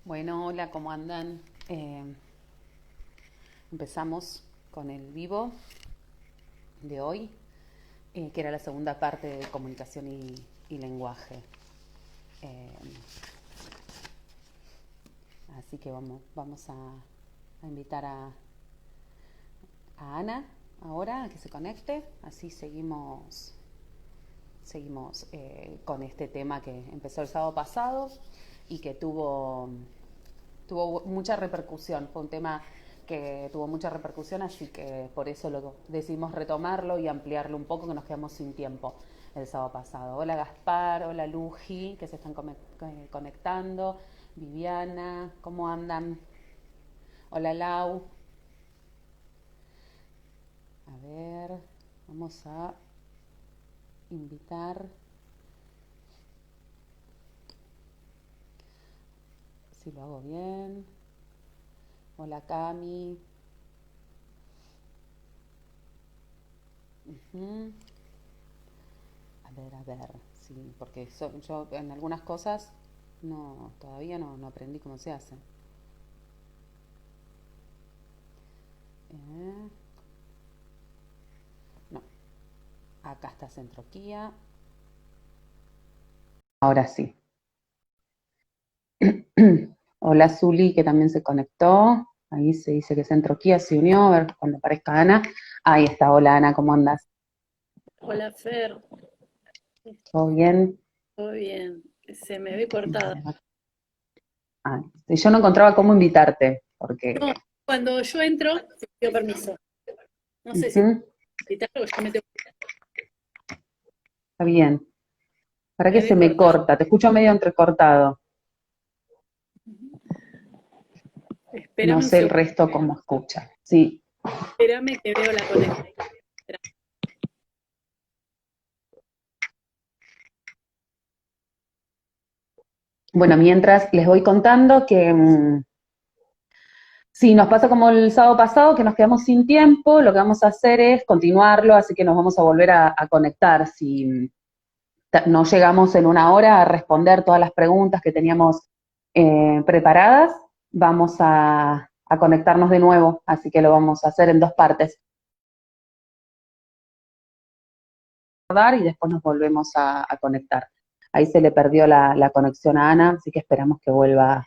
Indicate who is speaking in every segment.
Speaker 1: Bueno, hola, ¿cómo andan? Empezamos con el vivo de hoy, que era la segunda parte de comunicación y lenguaje. Eh, Así que vamos a invitar a Ana ahora a que se conecte, así seguimos con este tema que empezó el sábado pasado y que tuvo mucha repercusión. Fue un tema que tuvo mucha repercusión, así que por eso decidimos retomarlo y ampliarlo un poco, que nos quedamos sin tiempo el sábado pasado. Hola Gaspar, hola Luji, que se están conectando. Viviana, ¿cómo andan? Hola Lau. A ver, vamos a invitar, si lo hago bien. Hola Cami. Ujú. A ver, sí, porque yo en algunas cosas todavía no aprendí cómo se hace. Eh, no, acá está Centroquía. Ahora sí. Hola Zuli, que también se conectó. Ahí se dice que Centroquía se unió. A ver cuando aparezca Ana. Ahí está, hola Ana, ¿cómo andas?
Speaker 2: Hola Fer,
Speaker 1: ¿Todo bien?
Speaker 2: todo bien. Se me ve cortada.
Speaker 1: Ah, sí, yo no encontraba cómo invitarte,
Speaker 2: No,
Speaker 1: porque...
Speaker 2: cuando yo entro, te pido permiso. No sé si
Speaker 1: Ujú,
Speaker 2: invitarlo o yo me tengo.
Speaker 1: está bien. ¿Para qué
Speaker 2: Me
Speaker 1: se
Speaker 2: ve
Speaker 1: me
Speaker 2: cortada.
Speaker 1: corta? Te escucho medio entrecortado. No
Speaker 2: Espérame un
Speaker 1: sé el
Speaker 2: segundo,
Speaker 1: resto cómo escucha. Sí.
Speaker 2: espérame que veo la conexión.
Speaker 1: Bueno, mientras les voy contando que sí, nos pasa como el sábado pasado, que nos quedamos sin tiempo, lo que vamos a hacer es continuarlo, así que nos vamos a volver a conectar. Si no llegamos en una hora a responder todas las preguntas que teníamos preparadas, vamos a conectarnos de nuevo, así que lo vamos a hacer en dos partes. Y después nos volvemos a conectar. Ahí se le perdió la conexión a Ana, así que esperamos que vuelva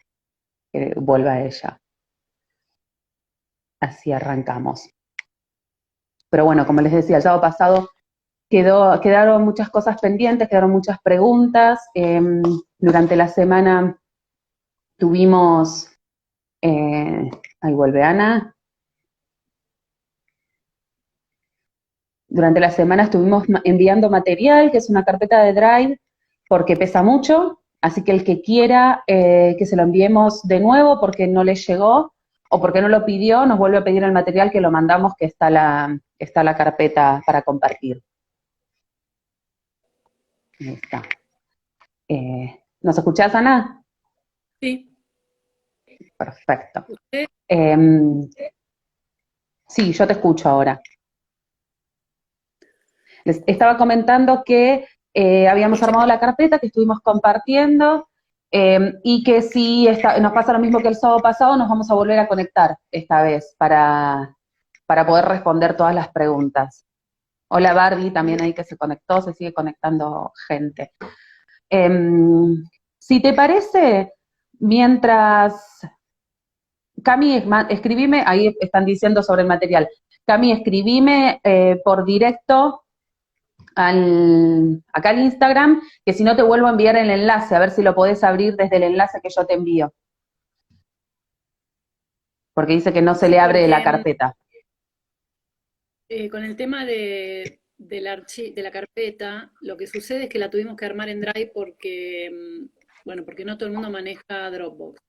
Speaker 1: ella. Así arrancamos. Pero bueno, como les decía, el sábado pasado quedaron muchas cosas pendientes, quedaron muchas preguntas. Durante la semana tuvimos, ahí vuelve Ana. Durante la semana estuvimos enviando material, que es una carpeta de Drive, porque pesa mucho, así que el que quiera que se lo enviemos de nuevo porque no le llegó o porque no lo pidió, nos vuelve a pedir el material que lo mandamos, que está la carpeta para compartir. Ahí está. ¿Nos escuchás, Ana?
Speaker 2: Sí,
Speaker 1: Perfecto.
Speaker 2: usted,
Speaker 1: Eh, sí, yo te escucho ahora. Les estaba comentando que habíamos
Speaker 2: escuché.
Speaker 1: armado la carpeta, que estuvimos compartiendo, y que si nos pasa lo mismo que el sábado pasado, nos vamos a volver a conectar esta vez para poder responder todas las preguntas. Hola Barbie, también ahí que se conectó, se sigue conectando gente. Si te parece, mientras Cami, escribime, ahí están diciendo sobre el material. Cami, escribime por directo acá al Instagram, que si no te vuelvo a enviar el enlace, a ver si lo podés abrir desde el enlace que yo te envío. Porque dice que no se
Speaker 2: Sí,
Speaker 1: le abre la
Speaker 2: porque
Speaker 1: carpeta.
Speaker 2: con el tema de la carpeta, lo que sucede es que la tuvimos que armar en Drive porque, bueno, porque no todo el mundo maneja Dropbox.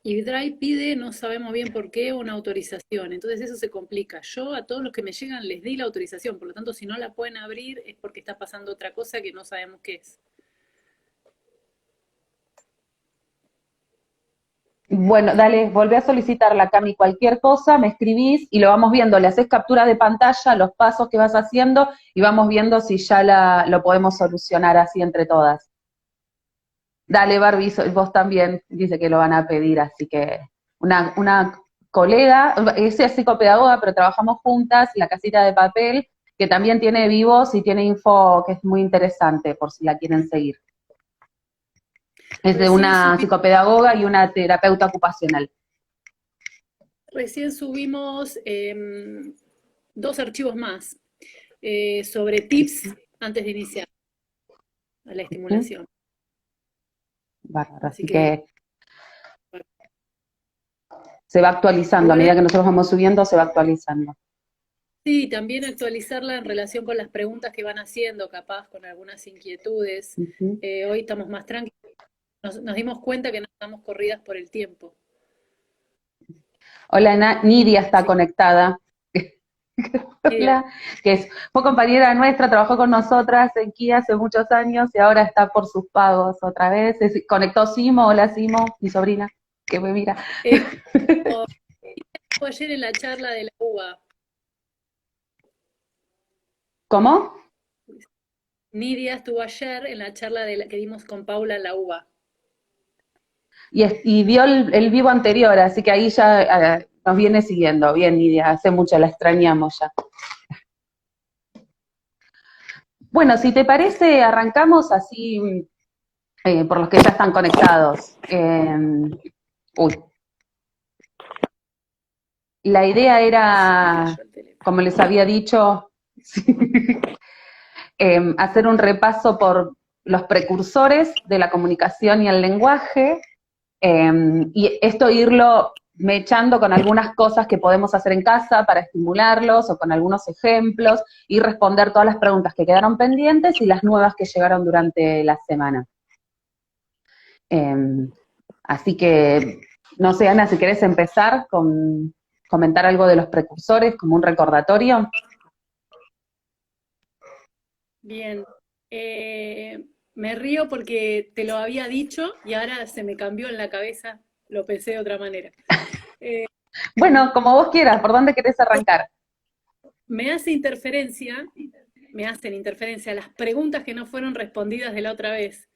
Speaker 2: Y Drive pide, no sabemos bien por qué, una autorización. Entonces eso se complica. Yo a todos los que me llegan les di la autorización. Por lo tanto, si no la pueden abrir es porque está pasando otra cosa que no sabemos qué es.
Speaker 1: Bueno, dale, volvé a solicitarla, Cami, cualquier cosa, me escribís y lo vamos viendo, le haces captura de pantalla, los pasos que vas haciendo y vamos viendo si ya lo podemos solucionar así entre todas. Dale, Barbie, vos también, dice que lo van a pedir, así que una colega, ella es psicopedagoga, pero trabajamos juntas, La Casita de Papel, que también tiene vivos y tiene info que es muy interesante, por si la quieren seguir. Es de
Speaker 2: Recién
Speaker 1: una
Speaker 2: subí-
Speaker 1: psicopedagoga y una terapeuta ocupacional.
Speaker 2: Recién subimos 2 archivos más sobre tips antes de iniciar a la
Speaker 1: Ujú.
Speaker 2: estimulación.
Speaker 1: Bárbaro,
Speaker 2: Así
Speaker 1: así
Speaker 2: que
Speaker 1: que se va actualizando, a
Speaker 2: igual
Speaker 1: medida que nosotros vamos subiendo, se va actualizando.
Speaker 2: sí, también actualizarla en relación con las preguntas que van haciendo, capaz con algunas inquietudes.
Speaker 1: Ujú.
Speaker 2: Hoy estamos más tranquilos, nos dimos cuenta que no estamos corridas por el tiempo.
Speaker 1: Hola, Nidia está
Speaker 2: Así que,
Speaker 1: conectada.
Speaker 2: Nidia,
Speaker 1: Hola, fue compañera nuestra, trabajó con nosotras en Kia hace muchos años y ahora está por sus pagos otra vez. Conectó Simo, hola Simo, mi sobrina, que me mira.
Speaker 2: estuvo ayer en la charla de la UBA.
Speaker 1: ¿Cómo?
Speaker 2: Nidia estuvo ayer en la charla que dimos con Paula en la UBA.
Speaker 1: Y vio el vivo anterior, así que ahí ya nos viene siguiendo. Bien, Nidia, hace mucho la extrañamos ya. Bueno, si te parece, arrancamos así por los que ya están conectados. Uy, la idea
Speaker 2: Me
Speaker 1: era,
Speaker 2: cayó el teléfono.
Speaker 1: como les había dicho, hacer un repaso por los precursores de la comunicación y el lenguaje, y esto irlo mechando con algunas cosas que podemos hacer en casa para estimularlos o con algunos ejemplos y responder todas las preguntas que quedaron pendientes y las nuevas que llegaron durante la semana. Eh, Así que, no sé, Ana, si querés empezar con comentar algo de los precursores como un recordatorio.
Speaker 2: Bien. Me río porque te lo había dicho y ahora se me cambió en la cabeza, lo pensé de otra manera. Eh,
Speaker 1: Bueno, como vos quieras, ¿por dónde querés arrancar?
Speaker 2: me hace interferencia, me hacen interferencia las preguntas que no fueron respondidas de la otra vez.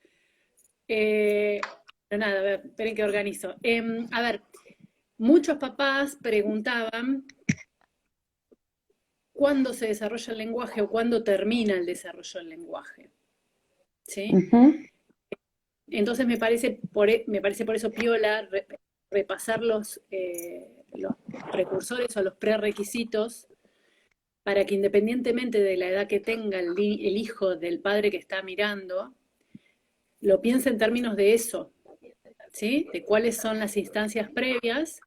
Speaker 2: Eh, pero nada, a ver, esperen que organizo. A ver, muchos papás preguntaban cuándo se desarrolla el lenguaje o cuándo termina el desarrollo del lenguaje. ¿Sí?
Speaker 1: Ujú,
Speaker 2: Entonces me parece por eso piola repasar los precursores o los prerequisitos para que independientemente de la edad que tenga el hijo del padre que está mirando, lo piense en términos de eso, ¿sí? De cuáles son las instancias previas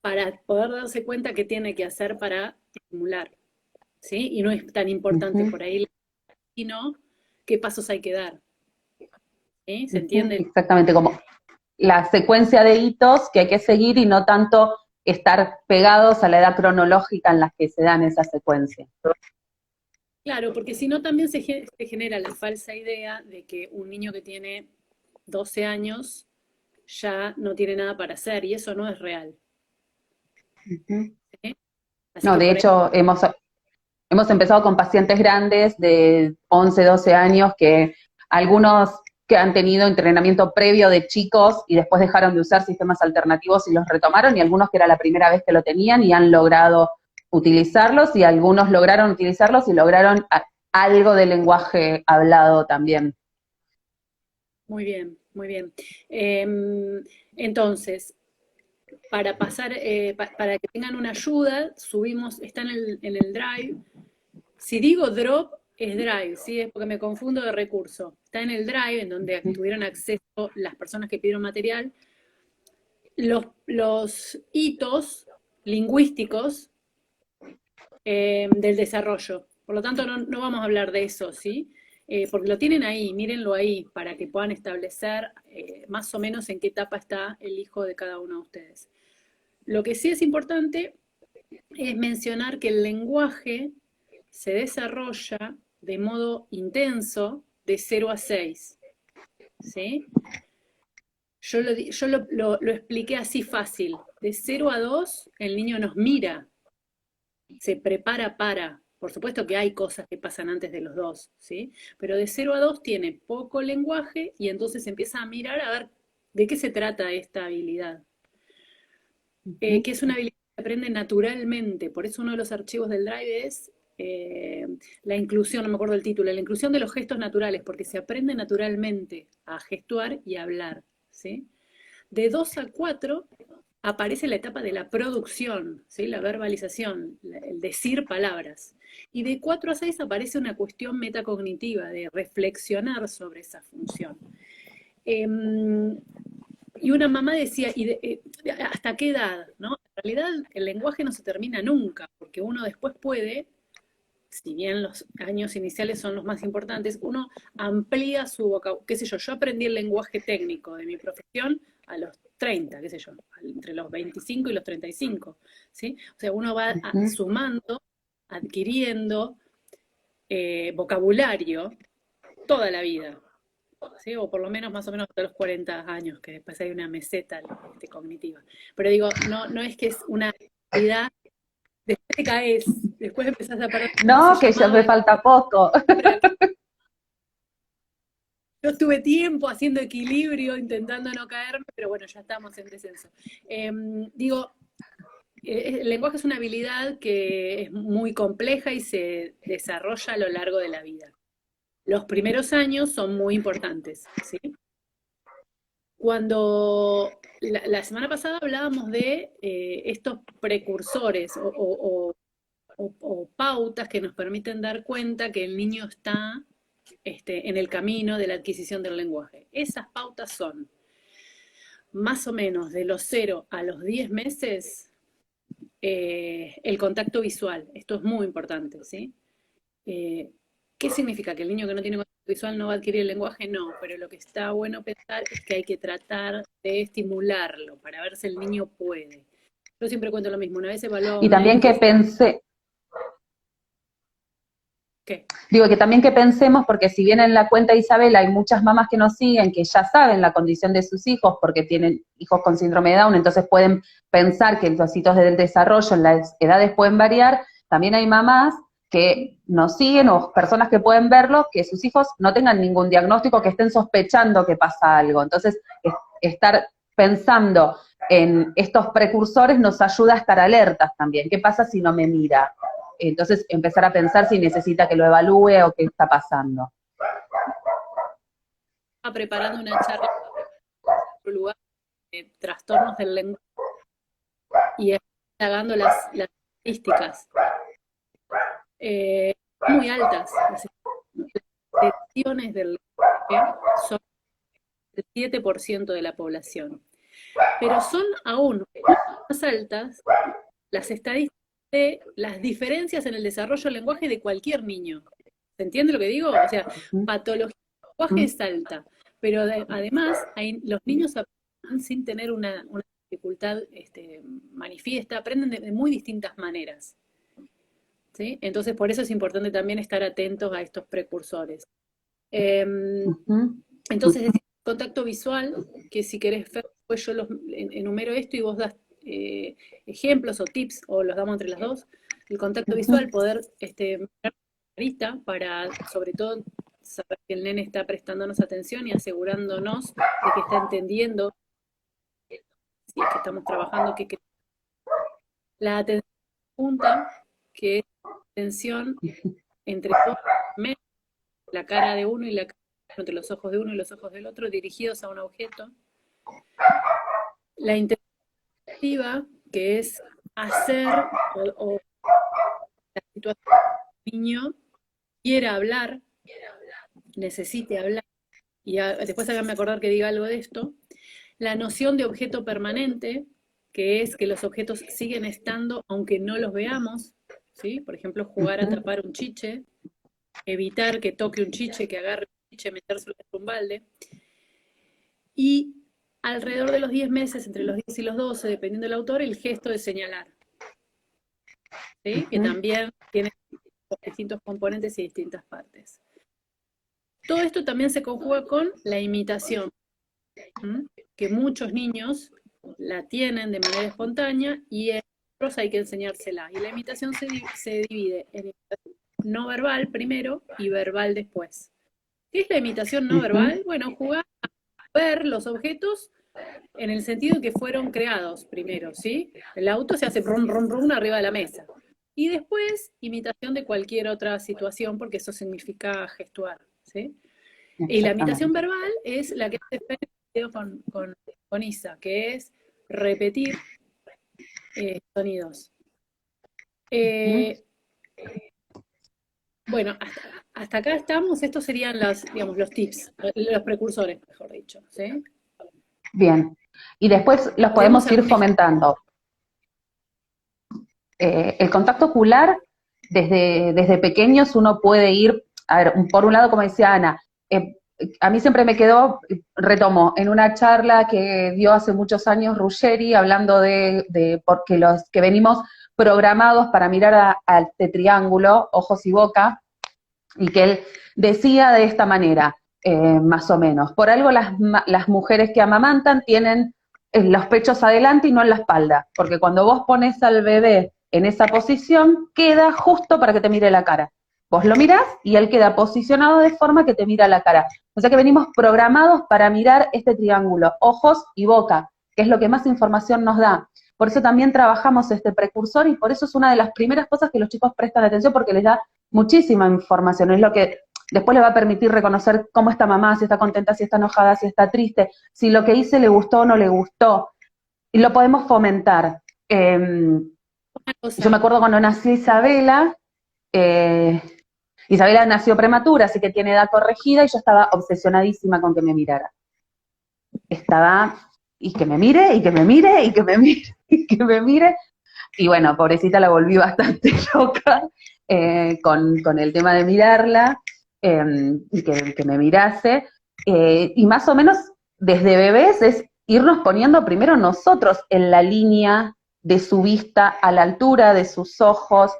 Speaker 2: para poder darse cuenta qué tiene que hacer para estimular, ¿sí? Y no es tan importante
Speaker 1: ujú,
Speaker 2: por ahí, sino qué pasos hay que dar, ¿sí? ¿Se
Speaker 1: ujú.
Speaker 2: entiende?
Speaker 1: Exactamente, como la secuencia de hitos que hay que seguir y no tanto estar pegados a la edad cronológica en la que se dan esas secuencias.
Speaker 2: Claro, porque si no también se genera la falsa idea de que un niño que tiene 12 años ya no tiene nada para hacer y eso no es real.
Speaker 1: Ujú.
Speaker 2: ¿Sí? Así
Speaker 1: No,
Speaker 2: que
Speaker 1: de
Speaker 2: por ahí,
Speaker 1: hecho, hemos empezado con pacientes grandes de 11, 12 años que algunos que han tenido entrenamiento previo de chicos y después dejaron de usar sistemas alternativos y los retomaron, y algunos que era la primera vez que lo tenían y han logrado utilizarlos, y algunos lograron utilizarlos y lograron algo de lenguaje hablado también.
Speaker 2: muy bien, muy bien. Entonces, para pasar, para que tengan una ayuda, subimos, está en el Drive. Si digo drop, es Drive, ¿sí? Es porque me confundo de recurso. Está en el Drive, en donde tuvieron acceso las personas que pidieron material. Los hitos lingüísticos del desarrollo. Por lo tanto, no vamos a hablar de eso, ¿sí? Porque lo tienen ahí, mírenlo ahí, para que puedan establecer más o menos en qué etapa está el hijo de cada uno de ustedes. Lo que sí es importante es mencionar que el lenguaje se desarrolla de modo intenso de 0 a 6, ¿sí? Yo lo expliqué así fácil. De 0 a 2, el niño nos mira, se prepara para. Por supuesto que hay cosas que pasan antes de los 2, ¿sí? Pero de 0 a 2 tiene poco lenguaje y entonces empieza a mirar a ver de qué se trata esta habilidad. Que es una habilidad que se aprende naturalmente. Por eso uno de los archivos del Drive es la inclusión, no me acuerdo el título, la inclusión de los gestos naturales, porque se aprende naturalmente a gestuar y a hablar, ¿sí? De 2 a 4 aparece la etapa de la producción, ¿sí? La verbalización, el decir palabras. Y de 4 a 6 aparece una cuestión metacognitiva, de reflexionar sobre esa función. Y una mamá decía, ¿hasta qué edad? ¿No? En realidad el lenguaje no se termina nunca, porque uno después puede, si bien los años iniciales son los más importantes, uno amplía su vocabulario. Qué sé yo aprendí el lenguaje técnico de mi profesión a los 30, qué sé yo, entre los 25 y los 35, ¿sí? O sea, uno va sumando, adquiriendo vocabulario toda la vida, ¿sí? O por lo menos más o menos hasta los 40 años, que después hay una meseta cognitiva. Pero digo, no es que es una habilidad, después te caes, después empezás a perder.
Speaker 1: No, que ya me falta poco.
Speaker 2: Yo tuve tiempo haciendo equilibrio, intentando no caerme, pero bueno, ya estamos en descenso. Digo, el lenguaje es una habilidad que es muy compleja y se desarrolla a lo largo de la vida. Los primeros años son muy importantes, ¿sí? Cuando la semana pasada hablábamos de estos precursores o pautas que nos permiten dar cuenta que el niño está en el camino de la adquisición del lenguaje. Esas pautas son más o menos de los 0 a los 10 meses el contacto visual. Esto es muy importante, ¿sí? ¿Qué significa? ¿Que el niño que no tiene contacto visual no va a adquirir el lenguaje? No, pero lo que está bueno pensar es que hay que tratar de estimularlo para ver si el niño puede. Yo siempre cuento lo mismo, una vez evaluaba...
Speaker 1: Y también que pensé...
Speaker 2: ¿Qué?
Speaker 1: Digo que también que pensemos, porque si bien en la cuenta de Isabela hay muchas mamás que nos siguen, que ya saben la condición de sus hijos, porque tienen hijos con síndrome de Down, entonces pueden pensar que los hitos del desarrollo en las edades pueden variar, también hay mamás que nos siguen o personas que pueden verlo, que sus hijos no tengan ningún diagnóstico, que estén sospechando que pasa algo. Entonces, estar pensando en estos precursores nos ayuda a estar alertas también. ¿Qué pasa si no me mira? Entonces, empezar a pensar si necesita que lo evalúe o qué está pasando.
Speaker 2: Estaba preparando una charla en otro lugar de trastornos del lenguaje y indagando las estadísticas muy altas. Las lesiones del lenguaje son el 7% de la población. Pero son aún más altas las estadísticas de las diferencias en el desarrollo del lenguaje de cualquier niño. ¿Se entiende lo que digo? O sea, patología del lenguaje es alta, pero además los niños aprenden sin tener una dificultad manifiesta, aprenden de muy distintas maneras. ¿Sí? Entonces, por eso es importante también estar atentos a estos precursores. Entonces, contacto visual, que si querés, pues yo enumero esto y vos das ejemplos o tips, o los damos entre las dos. El contacto visual, poder mirar la carita para, sobre todo, saber que el nene está prestándonos atención y asegurándonos de que está entendiendo si es que estamos trabajando. La atención junta, que es atención entre todos, la cara de uno y la cara entre los ojos de uno y los ojos del otro, dirigidos a un objeto. La interactiva, que es hacer o la situación que el niño quiera hablar, necesite hablar, y después háganme acordar que diga algo de esto. La noción de objeto permanente, que es que los objetos siguen estando aunque no los veamos, ¿sí? Por ejemplo, jugar a tapar un chiche, evitar que toque un chiche, que agarre un chiche, metérselo en un balde. Y alrededor de los 10 meses, entre los 10 y los 12, dependiendo del autor, el gesto de señalar, ¿sí? Que también tiene distintos componentes y distintas partes. Todo esto también se conjuga con la imitación, que muchos niños la tienen de manera espontánea y en otros hay que enseñársela. Y la imitación se divide en imitación no verbal primero y verbal después. ¿Qué es la imitación no
Speaker 1: Ujú.
Speaker 2: verbal? Bueno, jugar a ver los objetos en el sentido que fueron creados primero, ¿sí? El auto se hace rum, rum, rum arriba de la mesa. Y después, imitación de cualquier otra situación, porque eso significa gestual, ¿sí? Y la imitación
Speaker 1: Exactamente.
Speaker 2: verbal es la que hace Fer con Isa, que es repetir sonidos.
Speaker 1: Ujú.
Speaker 2: Eh, bueno, hasta acá estamos, estos serían digamos, los tips, los precursores, mejor dicho, ¿sí?
Speaker 1: Bien. Y después los
Speaker 2: Podemos
Speaker 1: podemos ir
Speaker 2: armar.
Speaker 1: fomentando. El contacto ocular, desde pequeños uno puede ir, a ver, por un lado, como decía Ana, a mí siempre me quedó, retomo, en una charla que dio hace muchos años Ruggeri, hablando de porque los que venimos programados para mirar a este triángulo, ojos y boca, y que él decía de esta manera, más o menos, por algo las mujeres que amamantan tienen los pechos adelante y no en la espalda, porque cuando vos pones al bebé en esa posición, queda justo para que te mire la cara. Vos lo mirás y él queda posicionado de forma que te mira la cara. O sea que venimos programados para mirar este triángulo, ojos y boca, que es lo que más información nos da. Por eso también trabajamos este precursor y por eso es una de las primeras cosas que los chicos prestan atención porque les da muchísima información. Es lo que después le va a permitir reconocer cómo está mamá, si está contenta, si está enojada, si está triste, si lo que hice le gustó o no le gustó. Y lo podemos fomentar.
Speaker 2: Una
Speaker 1: Yo me
Speaker 2: cosa,
Speaker 1: acuerdo cuando nació Isabela, eh, Isabela nació prematura, así que tiene edad corregida y yo estaba obsesionadísima con que me mirara. Estaba, y que me mire, y que me mire, y que me mire, y que me mire. Y bueno, pobrecita la volví bastante loca con el tema de mirarla y que me mirase. Y más o menos desde bebés es irnos poniendo primero nosotros en la línea de su vista, a la altura de sus ojos.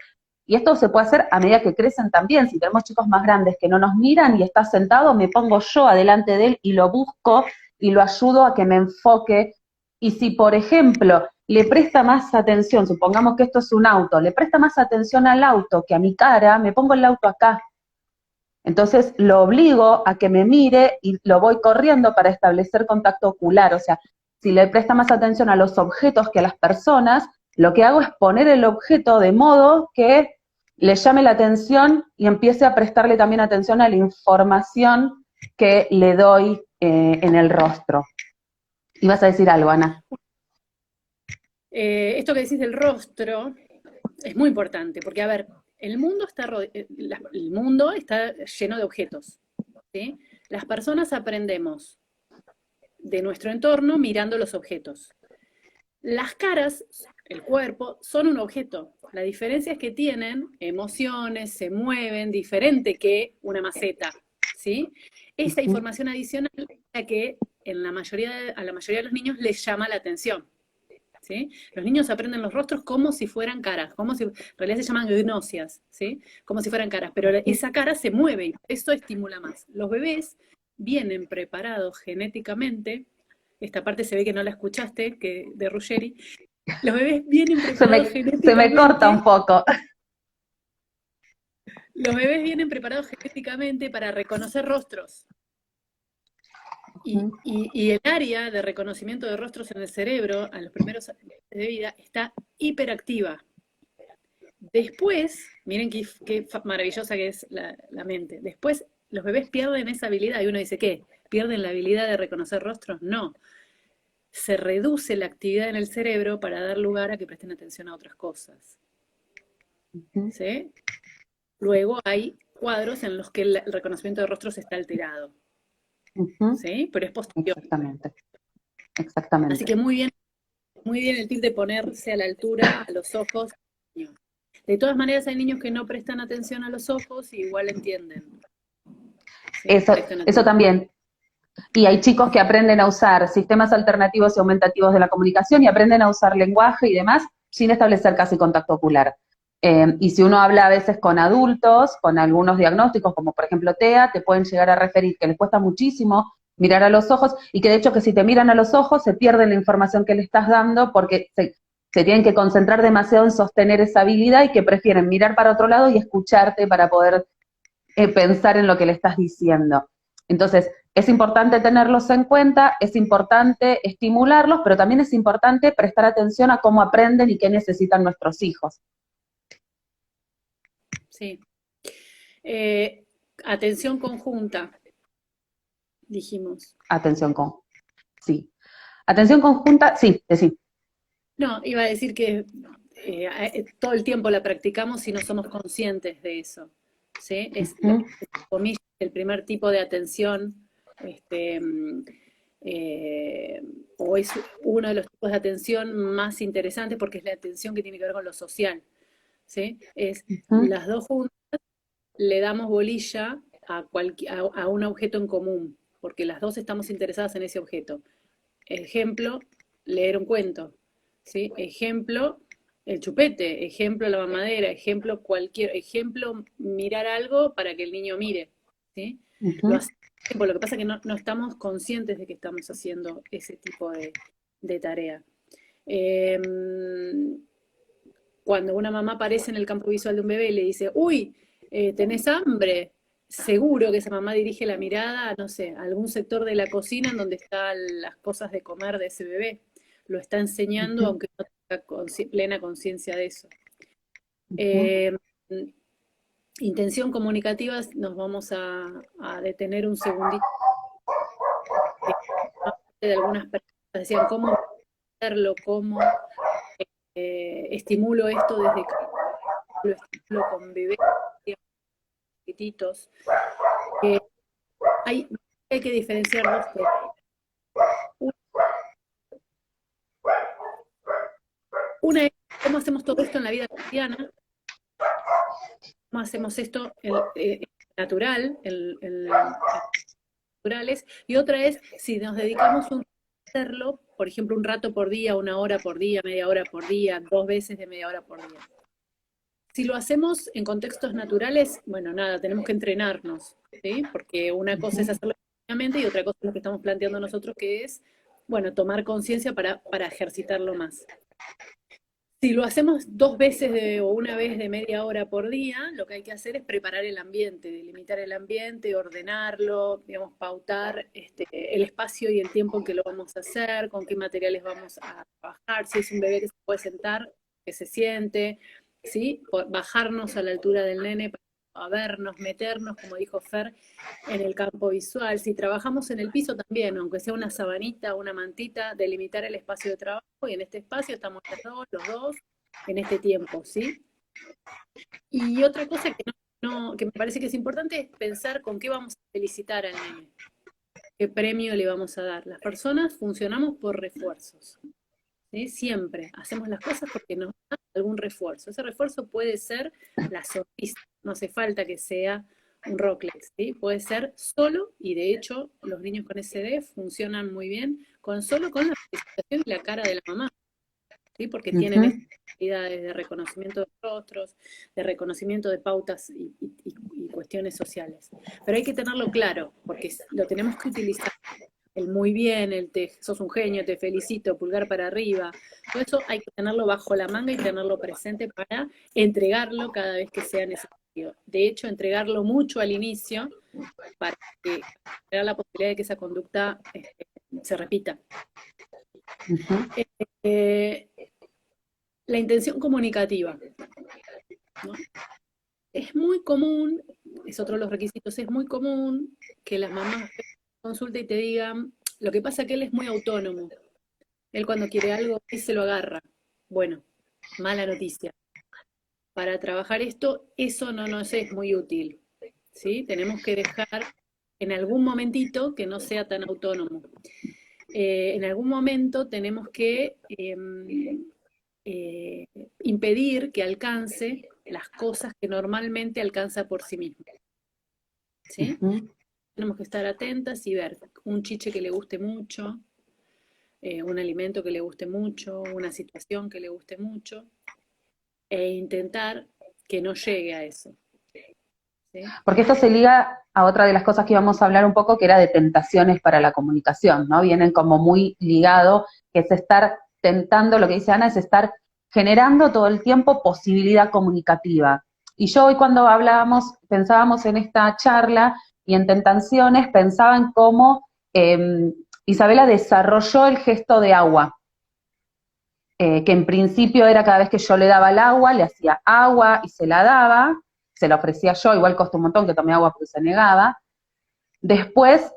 Speaker 1: Y esto se puede hacer a medida que crecen también. Si tenemos chicos más grandes que no nos miran y está sentado, me pongo yo adelante de él y lo busco y lo ayudo a que me enfoque. Y si, por ejemplo, le presta más atención, supongamos que esto es un auto, le presta más atención al auto que a mi cara, me pongo el auto acá. Entonces lo obligo a que me mire y lo voy corriendo para establecer contacto ocular. O sea, si le presta más atención a los objetos que a las personas, lo que hago es poner el objeto de modo que le llame la atención y empiece a prestarle también atención a la información que le doy en el rostro. Ibas a decir algo, Ana.
Speaker 2: esto que decís del rostro es muy importante, porque a ver, el mundo está lleno de objetos, ¿sí? Las personas aprendemos de nuestro entorno mirando los objetos. Las caras, el cuerpo, son un objeto. La diferencia es que tienen emociones, se mueven, diferente que una maceta, ¿sí? Esta información adicional es la que a la mayoría de los niños les llama la atención, ¿sí? Los niños aprenden los rostros como si fueran caras, como si, en realidad se llaman gnosias, ¿sí? Como si fueran caras, pero esa cara se mueve y eso estimula más. Los bebés vienen preparados genéticamente, esta parte se ve que no la escuchaste, que de Ruggeri, los bebés vienen preparados
Speaker 1: Se me corta un
Speaker 2: genéticamente,
Speaker 1: poco.
Speaker 2: los bebés vienen preparados genéticamente para reconocer rostros. Y el área de reconocimiento de rostros en el cerebro, a los primeros años de vida, está hiperactiva. Después, miren qué maravillosa que es la mente. Después, los bebés pierden esa habilidad y uno dice, ¿qué? ¿Pierden la habilidad de reconocer rostros? No. Se reduce la actividad en el cerebro para dar lugar a que presten atención a otras cosas. ¿Sí? Luego hay cuadros en los que el reconocimiento de rostros está alterado. ¿Sí? Pero es posterior.
Speaker 1: Exactamente,
Speaker 2: Así
Speaker 1: exactamente.
Speaker 2: que muy bien el tip de ponerse a la altura, a los ojos. De todas maneras, hay niños que no prestan atención a los ojos y igual entienden. ¿Sí?
Speaker 1: Eso también. Y hay chicos que aprenden a usar sistemas alternativos y aumentativos de la comunicación y aprenden a usar lenguaje y demás sin establecer casi contacto ocular. Y si uno habla a veces con adultos, con algunos diagnósticos, como por ejemplo TEA, te pueden llegar a referir que les cuesta muchísimo mirar a los ojos y que de hecho que si te miran a los ojos se pierde la información que le estás dando porque se tienen que concentrar demasiado en sostener esa habilidad y que prefieren mirar para otro lado y escucharte para poder pensar en lo que le estás diciendo. Entonces, es importante tenerlos en cuenta, es importante estimularlos, pero también es importante prestar atención a cómo aprenden y qué necesitan nuestros hijos.
Speaker 2: Sí. Atención conjunta, dijimos.
Speaker 1: Sí. Atención conjunta, sí, sí.
Speaker 2: No, iba a decir que todo el tiempo la practicamos y no somos conscientes de eso. ¿Sí? Es, comillas, el primer tipo de atención, o es uno de los tipos de atención más interesantes porque es la atención que tiene que ver con lo social. ¿Sí? Es las dos juntas le damos bolilla a un objeto en común, porque las dos estamos interesadas en ese objeto. Ejemplo, leer un cuento. ¿Sí? Ejemplo, el chupete. Ejemplo, la mamadera. Ejemplo, mirar algo para que el niño mire. ¿Sí? Lo que pasa es que no estamos conscientes de que estamos haciendo ese tipo de tarea. Cuando una mamá aparece en el campo visual de un bebé y le dice, uy, ¿tenés hambre? Seguro que esa mamá dirige la mirada, no sé, a algún sector de la cocina en donde están las cosas de comer de ese bebé. Lo está enseñando, aunque no tenga plena conciencia de eso. Intención comunicativa, nos vamos a detener un segundito. De algunas personas decían, ¿cómo hacerlo? ¿Cómo estimulo esto desde que lo estimulo con bebés chiquititos? Hay que diferenciar dos cosas. Una es cómo hacemos todo esto en la vida cotidiana, cómo hacemos esto natural, naturales, y otra es si nos dedicamos a hacerlo, por ejemplo, un rato por día, 1 hora por día, media hora por día, 2 veces de media hora por día. Si lo hacemos en contextos naturales, bueno, nada, tenemos que entrenarnos, ¿sí? Porque una cosa es hacerlo y otra cosa es lo que estamos planteando nosotros, que es, bueno, tomar conciencia para ejercitarlo más. Si lo hacemos 2 veces o 1 vez de media hora por día, lo que hay que hacer es preparar el ambiente, delimitar el ambiente, ordenarlo, digamos, pautar el espacio y el tiempo en que lo vamos a hacer, con qué materiales vamos a trabajar, si es un bebé que se puede sentar, que se siente, ¿sí? Bajarnos a la altura del nene para vernos, meternos, como dijo Fer, en el campo visual. Si trabajamos en el piso también, aunque sea una sabanita, una mantita, delimitar el espacio de trabajo, y en este espacio estamos los dos, en este tiempo, ¿sí? Y otra cosa que me parece que es importante es pensar con qué vamos a felicitar al nene, qué premio le vamos a dar. Las personas funcionamos por refuerzos, ¿sí? Siempre hacemos las cosas porque nos da algún refuerzo. Ese refuerzo puede ser la sonrisa, no hace falta que sea un Rocklex, ¿sí? Puede ser solo, y de hecho los niños con SD funcionan muy bien solo con la felicitación y la cara de la mamá, ¿sí? Porque tienen estas habilidades de reconocimiento de rostros, de reconocimiento de pautas y cuestiones sociales. Pero hay que tenerlo claro, porque lo tenemos que utilizar. El muy bien, sos un genio, te felicito, pulgar para arriba. Todo eso hay que tenerlo bajo la manga y tenerlo presente para entregarlo cada vez que sea necesario. De hecho, entregarlo mucho al inicio para que haya la posibilidad de que esa conducta se repita. La intención comunicativa, ¿no? Es muy común, es otro de los requisitos, es muy común que las mamás consulten y te digan, lo que pasa es que él es muy autónomo. Él cuando quiere algo, él se lo agarra. Bueno, mala noticia. Para trabajar esto, eso no nos es muy útil, ¿sí? Tenemos que dejar en algún momentito que no sea tan autónomo. En algún momento tenemos que impedir que alcance las cosas que normalmente alcanza por sí mismo, ¿sí? Tenemos que estar atentas y ver un chiche que le guste mucho, un alimento que le guste mucho, una situación que le guste mucho, e intentar que no llegue a eso. ¿Sí?
Speaker 1: Porque esto se liga a otra de las cosas que íbamos a hablar un poco, que era de tentaciones para la comunicación, ¿no? Vienen como muy ligado, que es estar tentando, lo que dice Ana, es estar generando todo el tiempo posibilidad comunicativa. Y yo hoy cuando pensábamos en esta charla y en Tentaciones, pensaba en cómo Isabela desarrolló el gesto de agua, que en principio era cada vez que yo le daba el agua, le hacía agua y se la daba, se la ofrecía yo, igual costó un montón que tomé agua porque se negaba. Después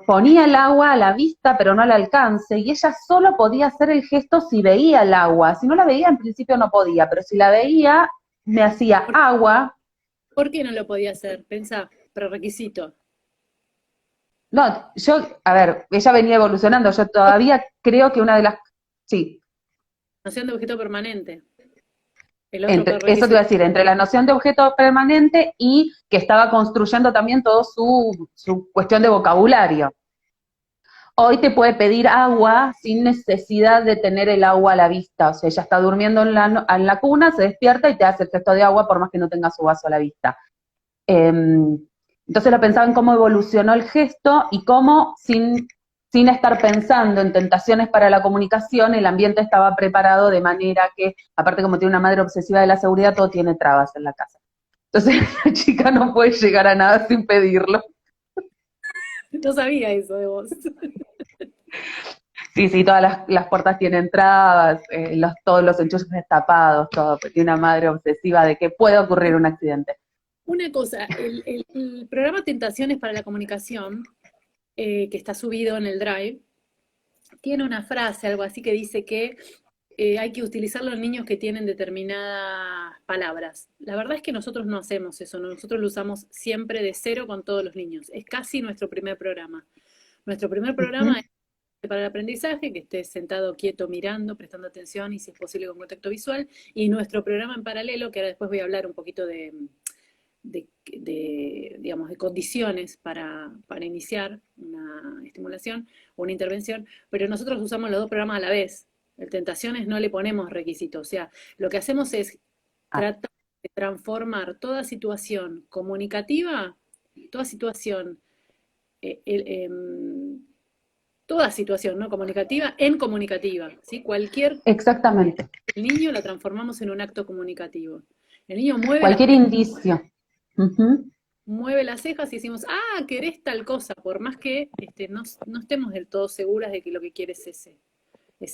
Speaker 1: ponía el agua a la vista pero no al alcance, y ella solo podía hacer el gesto si veía el agua. Si no la veía, en principio no podía, pero si la veía, me hacía agua.
Speaker 2: ¿Por qué no lo podía hacer? Pensá, prerequisito.
Speaker 1: No, a ver, ella venía evolucionando, yo todavía creo que una de las... Sí,
Speaker 2: Noción de objeto permanente. El otro
Speaker 1: eso te iba a
Speaker 2: prerequisito.
Speaker 1: decir, entre la noción de objeto permanente y que estaba construyendo también todo su cuestión de vocabulario. Hoy te puede pedir agua sin necesidad de tener el agua a la vista. O sea, ella está durmiendo en la cuna, se despierta y te hace el gesto de agua por más que no tenga su vaso a la vista. Entonces lo pensaba en cómo evolucionó el gesto y cómo, sin estar pensando en tentaciones para la comunicación, el ambiente estaba preparado de manera que, aparte como tiene una madre obsesiva de la seguridad, todo tiene trabas en la casa. Entonces la chica no puede llegar a nada sin pedirlo.
Speaker 2: No sabía eso de vos.
Speaker 1: Sí, sí, todas las puertas tienen trabas, todos los enchufes destapados, todo, porque tiene una madre obsesiva de que puede ocurrir un accidente.
Speaker 2: Una cosa, el programa Tentaciones para la Comunicación, que está subido en el Drive, tiene una frase, algo así que dice que hay que utilizarlo en niños que tienen determinadas palabras. La verdad es que nosotros no hacemos eso, nosotros lo usamos siempre de cero con todos los niños. Es casi nuestro primer programa. Nuestro primer programa
Speaker 1: Ujú.
Speaker 2: es para el aprendizaje, que estés sentado quieto mirando, prestando atención y si es posible con contacto visual. Y nuestro programa en paralelo, que ahora después voy a hablar un poquito digamos, de condiciones para iniciar una estimulación o una intervención, pero nosotros usamos los dos programas a la vez. En Tentaciones no le ponemos requisitos, o sea, lo que hacemos es
Speaker 1: Ah,
Speaker 2: tratar de transformar toda situación comunicativa, toda situación, eh, el, eh, toda situación no comunicativa en comunicativa, ¿sí? Cualquier
Speaker 1: exactamente.
Speaker 2: el niño la transformamos en un acto comunicativo. El niño mueve las
Speaker 1: Cualquier indicio. Ujú.
Speaker 2: mueve las cejas y decimos, ah, querés tal cosa, por más que no estemos del todo seguras de que lo que quieres es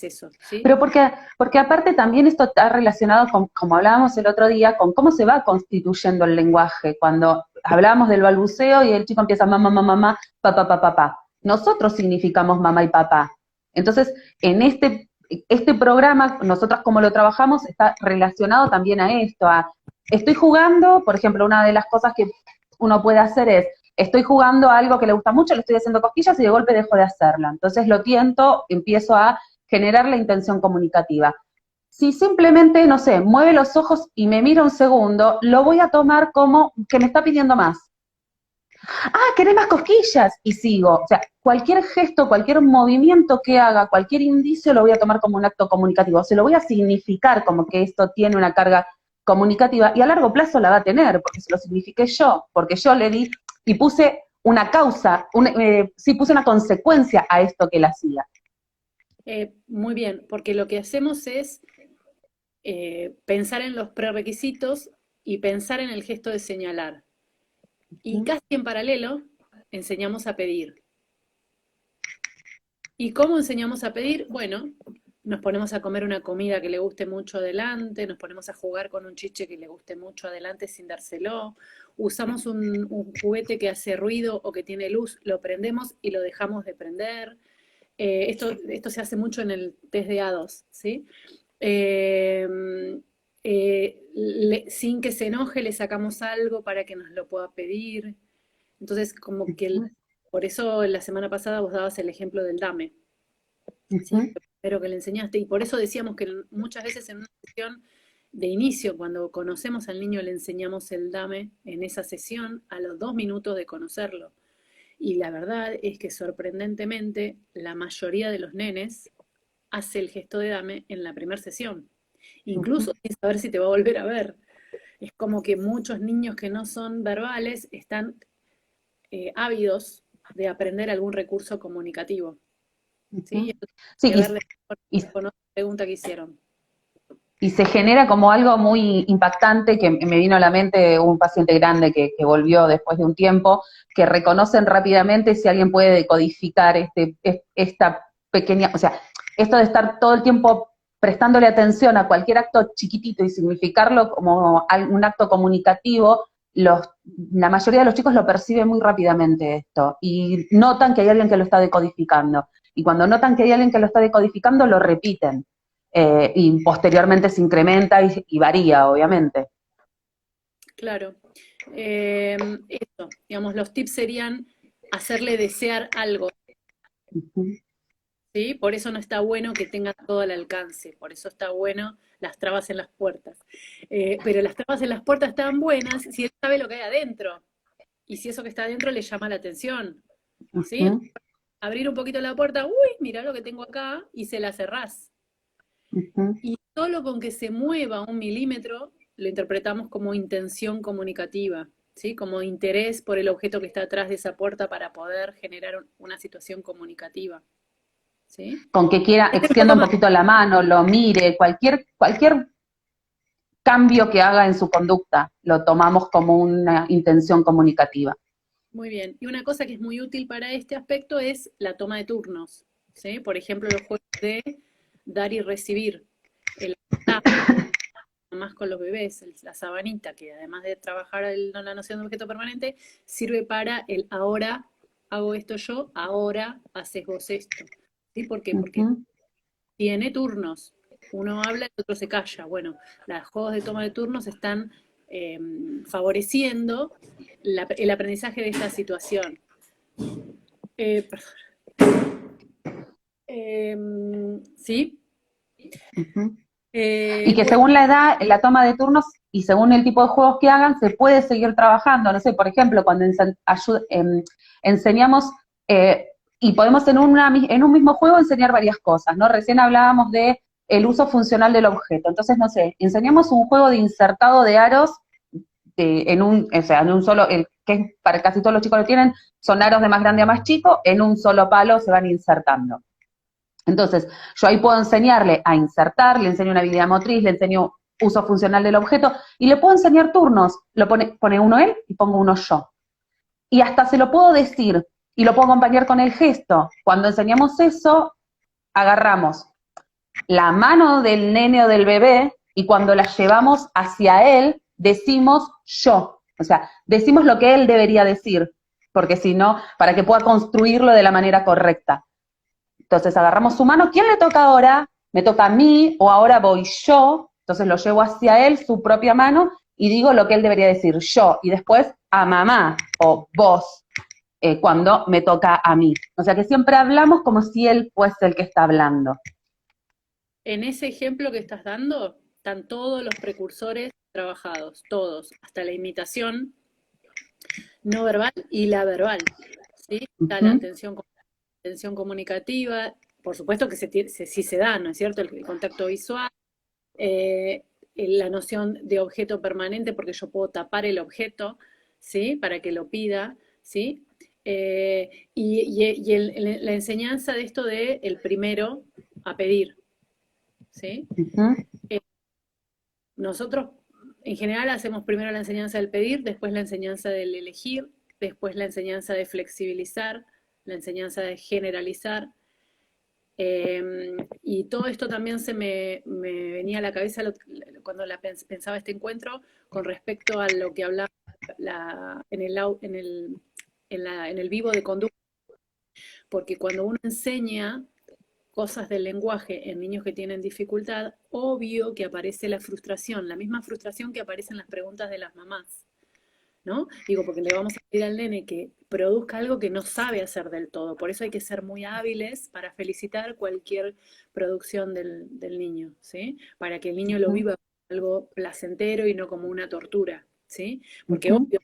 Speaker 2: eso, ¿sí?
Speaker 1: Pero porque aparte también esto está relacionado con, como hablábamos el otro día, con cómo se va constituyendo el lenguaje. Cuando hablábamos del balbuceo y el chico empieza mamá, mamá, mamá, papá, papá, papá. Nosotros significamos mamá y papá. Entonces, en este programa, nosotros como lo trabajamos, está relacionado también a esto, estoy jugando, por ejemplo, una de las cosas que uno puede hacer es, estoy jugando a algo que le gusta mucho, le estoy haciendo cosquillas y de golpe dejo de hacerla. Entonces lo tiento, empiezo a generar la intención comunicativa. Si simplemente, no sé, mueve los ojos y me mira un segundo, lo voy a tomar como que me está pidiendo más. Ah, ¿querés más cosquillas? Y sigo. O sea, cualquier gesto, cualquier movimiento que haga, cualquier indicio lo voy a tomar como un acto comunicativo. Se lo voy a significar como que esto tiene una carga comunicativa y a largo plazo la va a tener, porque se lo signifiqué yo, porque yo le di y puse una causa, sí, puse una consecuencia a esto que él hacía.
Speaker 2: Muy bien, porque lo que hacemos es pensar en los prerequisitos y pensar en el gesto de señalar. Y casi en paralelo enseñamos a pedir. ¿Y cómo enseñamos a pedir? Bueno, nos ponemos a comer una comida que le guste mucho adelante, nos ponemos a jugar con un chiche que le guste mucho adelante sin dárselo, usamos un juguete que hace ruido o que tiene luz, lo prendemos y lo dejamos de prender. Esto se hace mucho en el test de A2, ¿sí? Eh, sin que se enoje le sacamos algo para que nos lo pueda pedir. Entonces, como que por eso la semana pasada vos dabas el ejemplo del dame, ¿sí?
Speaker 1: Ujú.
Speaker 2: Pero que le enseñaste. Y por eso decíamos que muchas veces en una sesión de inicio, cuando conocemos al niño, le enseñamos el dame en esa sesión a los 2 minutos de conocerlo. Y la verdad es que sorprendentemente la mayoría de los nenes hace el gesto de dame en la primera sesión, incluso sin saber si te va a volver a ver. Es como que muchos niños que no son verbales están ávidos de aprender algún recurso comunicativo. ¿Sí?
Speaker 1: Ujú.
Speaker 2: Eso
Speaker 1: Sí,
Speaker 2: tiene que ver
Speaker 1: y,
Speaker 2: con otra pregunta que hicieron.
Speaker 1: y se genera como algo muy impactante que me vino a la mente un paciente grande que volvió después de un tiempo, que reconocen rápidamente si alguien puede decodificar esta pequeña, o sea, esto de estar todo el tiempo prestándole atención a cualquier acto chiquitito y significarlo como un acto comunicativo, la mayoría de los chicos lo perciben muy rápidamente esto y notan que hay alguien que lo está decodificando. Y cuando notan que hay alguien que lo está decodificando, lo repiten. Y posteriormente se incrementa y varía, obviamente.
Speaker 2: Claro. Eso, digamos, los tips serían hacerle desear algo,
Speaker 1: Ujú.
Speaker 2: ¿sí? Por eso no está bueno que tenga todo al alcance, por eso está bueno las trabas en las puertas. Pero las trabas en las puertas están buenas si él sabe lo que hay adentro, y si eso que está adentro le llama la atención, ¿sí?
Speaker 1: Ujú.
Speaker 2: Abrir un poquito la puerta, uy, mirá lo que tengo acá, y se la cerrás.
Speaker 1: Ujú.
Speaker 2: Y solo con que se mueva 1 milímetro, lo interpretamos como intención comunicativa, ¿sí? Como interés por el objeto que está atrás de esa puerta para poder generar una situación comunicativa, ¿sí?
Speaker 1: Con que quiera,
Speaker 2: Este es un
Speaker 1: extienda
Speaker 2: poco
Speaker 1: un
Speaker 2: más,
Speaker 1: poquito la mano, lo mire, cualquier cambio que haga en su conducta, lo tomamos como una intención comunicativa.
Speaker 2: muy bien. Y una cosa que es muy útil para este aspecto es la toma de turnos, ¿sí? Por ejemplo, los juegos de dar y recibir. El más con los bebés, la sabanita, que además de trabajar la noción de objeto permanente, sirve para el ahora hago esto yo, ahora haces vos esto. ¿Sí? ¿Por qué? Porque
Speaker 1: Ujú.
Speaker 2: tiene turnos. Uno habla y el otro se calla. Bueno, los juegos de toma de turnos están eh, favoreciendo el aprendizaje de esta situación. Perdón. ¿Sí?
Speaker 1: Ujú. Y que
Speaker 2: Bueno,
Speaker 1: según la edad, la toma de turnos y según el tipo de juegos que hagan, se puede seguir trabajando. No sé, por ejemplo, cuando enseñamos, eh, y podemos en un mismo juego enseñar varias cosas, ¿no? Recién hablábamos de el uso funcional del objeto. Entonces, no sé, enseñamos un juego de insertado de aros o sea, en un solo, el que para casi todos los chicos lo tienen, son aros de más grande a más chico, en un solo palo se van insertando. Entonces, yo ahí puedo enseñarle a insertar, le enseño una habilidad motriz, le enseño uso funcional del objeto y le puedo enseñar turnos. Pone uno él y pongo uno yo. Y hasta se lo puedo decir y lo puedo acompañar con el gesto. Cuando enseñamos eso, agarramos la mano del nene o del bebé y cuando la llevamos hacia él, decimos yo. O sea, decimos lo que él debería decir, porque si no, para que pueda construirlo de la manera correcta. Entonces agarramos su mano, ¿quién le toca ahora? Me toca a mí o ahora voy yo, entonces lo llevo hacia él, su propia mano, y digo lo que él debería decir, yo, y después a mamá o vos, cuando me toca a mí. O sea que siempre hablamos como si él fuese el que está hablando.
Speaker 2: en ese ejemplo que estás dando, están todos los precursores trabajados, todos, hasta la imitación no verbal y la verbal. ¿Sí? Está la
Speaker 1: Ujú.
Speaker 2: atención comunicativa, por supuesto que sí se da, ¿no es cierto? El contacto visual, eh, la noción de objeto permanente, porque yo puedo tapar el objeto, ¿sí? Para que lo pida, ¿sí? La enseñanza de esto de el primero a pedir, ¿sí?
Speaker 1: Ujú.
Speaker 2: Nosotros en general hacemos primero la enseñanza del pedir, después la enseñanza del elegir, después la enseñanza de flexibilizar, la enseñanza de generalizar. Y todo esto también me venía a la cabeza cuando pensaba este encuentro con respecto a lo que hablaba en el vivo de conducta, porque cuando uno enseña cosas del lenguaje en niños que tienen dificultad, obvio que aparece la frustración, la misma frustración que aparece en las preguntas de las mamás, ¿no? Digo, porque le vamos a pedir al nene que produzca algo que no sabe hacer del todo. Por eso hay que ser muy hábiles para felicitar cualquier producción del niño, ¿sí? Para que el niño lo
Speaker 1: Ujú.
Speaker 2: viva como algo placentero y no como una tortura, ¿sí? Porque
Speaker 1: Ujú.
Speaker 2: obvio,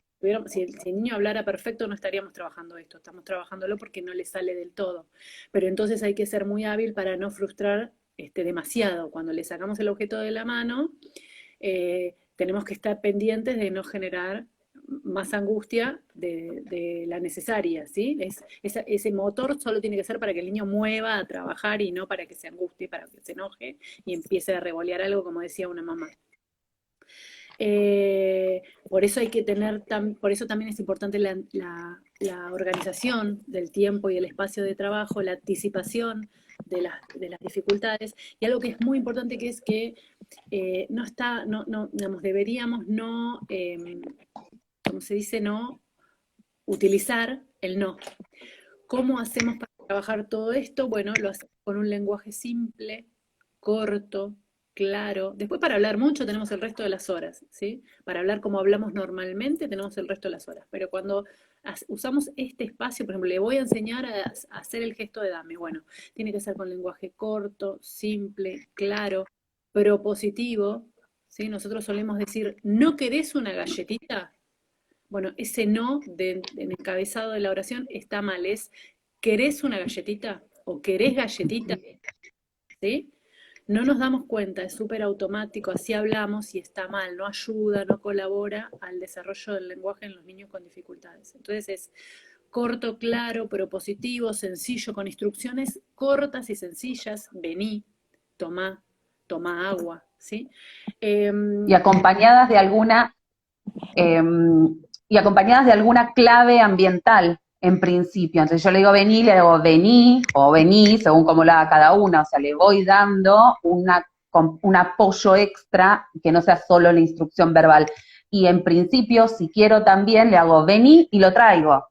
Speaker 2: si el niño hablara perfecto no estaríamos trabajando esto, estamos trabajándolo porque no le sale del todo. Pero entonces hay que ser muy hábil para no frustrar demasiado. Cuando le sacamos el objeto de la mano, tenemos que estar pendientes de no generar más angustia de la necesaria, ¿sí? Ese motor solo tiene que ser para que el niño mueva a trabajar y no para que se angustie, para que se enoje y empiece a revolear algo, como decía una mamá. Por eso hay que tener, por eso también es importante la organización del tiempo y el espacio de trabajo, la anticipación de las dificultades, y algo que es muy importante que es que digamos, deberíamos no, como se dice, no utilizar el no. ¿Cómo hacemos para trabajar todo esto? Bueno, lo hacemos con un lenguaje simple, corto, claro. Después para hablar mucho tenemos el resto de las horas, ¿sí? Para hablar como hablamos normalmente tenemos el resto de las horas. Pero cuando usamos este espacio, por ejemplo, le voy a enseñar a hacer el gesto de dame. Bueno, tiene que ser con lenguaje corto, simple, claro, propositivo, ¿sí? Nosotros solemos decir, ¿no querés una galletita? Bueno, ese no en el encabezado de la oración está mal, es ¿querés una galletita? ¿O querés galletita? ¿Sí? No nos damos cuenta, es súper automático, así hablamos y está mal, no ayuda, no colabora al desarrollo del lenguaje en los niños con dificultades. Entonces es corto, claro, propositivo, sencillo, con instrucciones cortas y sencillas, vení, toma agua, ¿sí?
Speaker 3: Y acompañadas de alguna clave ambiental en principio. Entonces yo le digo vení, le digo vení o vení, según como lo haga cada una, o sea, le voy dando un apoyo extra que no sea solo la instrucción verbal. Y en principio, si quiero también, le hago vení y lo traigo.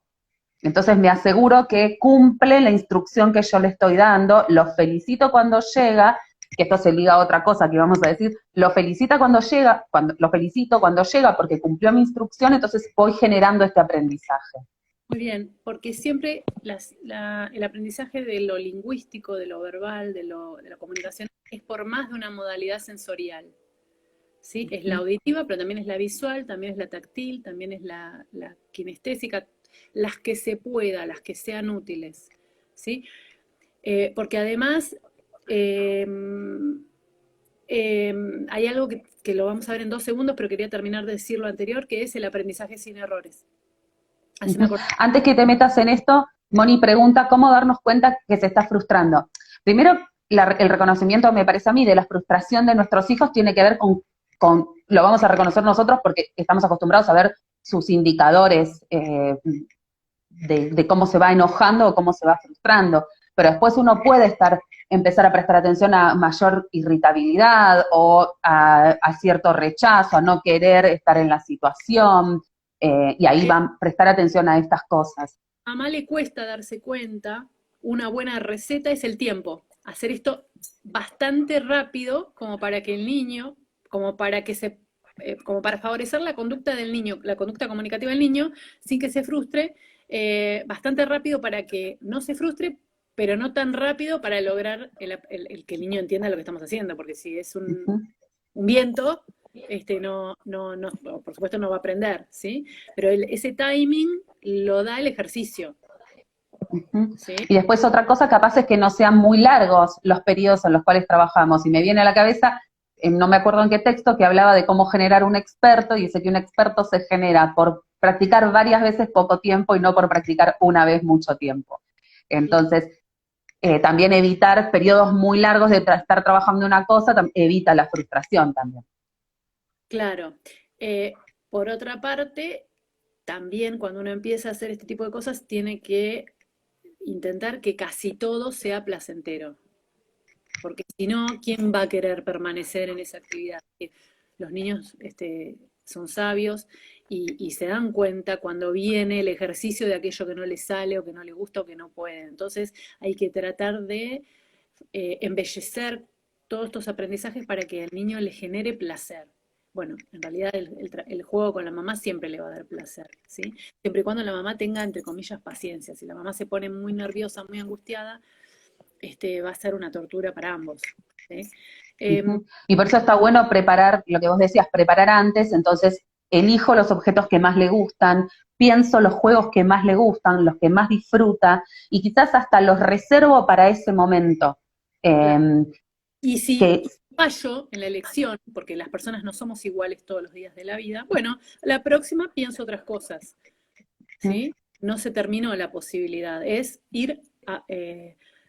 Speaker 3: Entonces me aseguro que cumple la instrucción que yo le estoy dando, lo felicito cuando llega, que esto se liga a otra cosa que vamos a decir, lo felicito cuando llega porque cumplió mi instrucción, entonces voy generando este aprendizaje.
Speaker 2: Muy bien, porque siempre el aprendizaje de lo lingüístico, de lo verbal, de la comunicación, es por más de una modalidad sensorial. ¿Sí? Es la auditiva, pero también es la visual, también es la táctil, también es la kinestésica, las que se pueda, las que sean útiles. ¿Sí? Porque además hay algo que lo vamos a ver en 2 segundos, pero quería terminar de decir lo anterior, que es el aprendizaje sin errores.
Speaker 3: Antes que te metas en esto, Moni pregunta cómo darnos cuenta que se está frustrando. Primero, el reconocimiento, me parece a mí, de la frustración de nuestros hijos tiene que ver con lo vamos a reconocer nosotros porque estamos acostumbrados a ver sus indicadores de cómo se va enojando o cómo se va frustrando. Pero después uno puede empezar a prestar atención a mayor irritabilidad o a cierto rechazo, a no querer estar en la situación. Y ahí van a prestar atención a estas cosas.
Speaker 2: A mamá le cuesta darse cuenta, una buena receta es el tiempo. Hacer esto bastante rápido como para que el niño, como para favorecer la conducta del niño, la conducta comunicativa del niño, sin que se frustre, bastante rápido para que no se frustre, pero no tan rápido para lograr el que el niño entienda lo que estamos haciendo, porque si es un viento, por supuesto no va a aprender, ¿sí? Pero ese timing lo da el ejercicio.
Speaker 3: ¿Sí? Y después otra cosa capaz es que no sean muy largos los periodos en los cuales trabajamos. Y me viene a la cabeza, no me acuerdo en qué texto, que hablaba de cómo generar un experto, y dice que un experto se genera por practicar varias veces poco tiempo y no por practicar una vez mucho tiempo. Entonces, también evitar periodos muy largos de estar trabajando una cosa, evita la frustración también.
Speaker 2: Claro. Por otra parte, también cuando uno empieza a hacer este tipo de cosas, tiene que intentar que casi todo sea placentero. Porque si no, ¿quién va a querer permanecer en esa actividad? Los niños son sabios y se dan cuenta cuando viene el ejercicio de aquello que no les sale o que no les gusta o que no pueden. Entonces hay que tratar de embellecer todos estos aprendizajes para que al niño le genere placer. Bueno, en realidad el juego con la mamá siempre le va a dar placer, ¿sí? Siempre y cuando la mamá tenga, entre comillas, paciencia. Si la mamá se pone muy nerviosa, muy angustiada, va a ser una tortura para ambos, ¿sí?
Speaker 3: Y por eso está bueno preparar, lo que vos decías, preparar antes. Entonces elijo los objetos que más le gustan, pienso los juegos que más le gustan, los que más disfruta, y quizás hasta los reservo para ese momento.
Speaker 2: Y si fallo en la elección, porque las personas no somos iguales todos los días de la vida, bueno, la próxima pienso otras cosas, ¿sí? No se terminó la posibilidad, es ir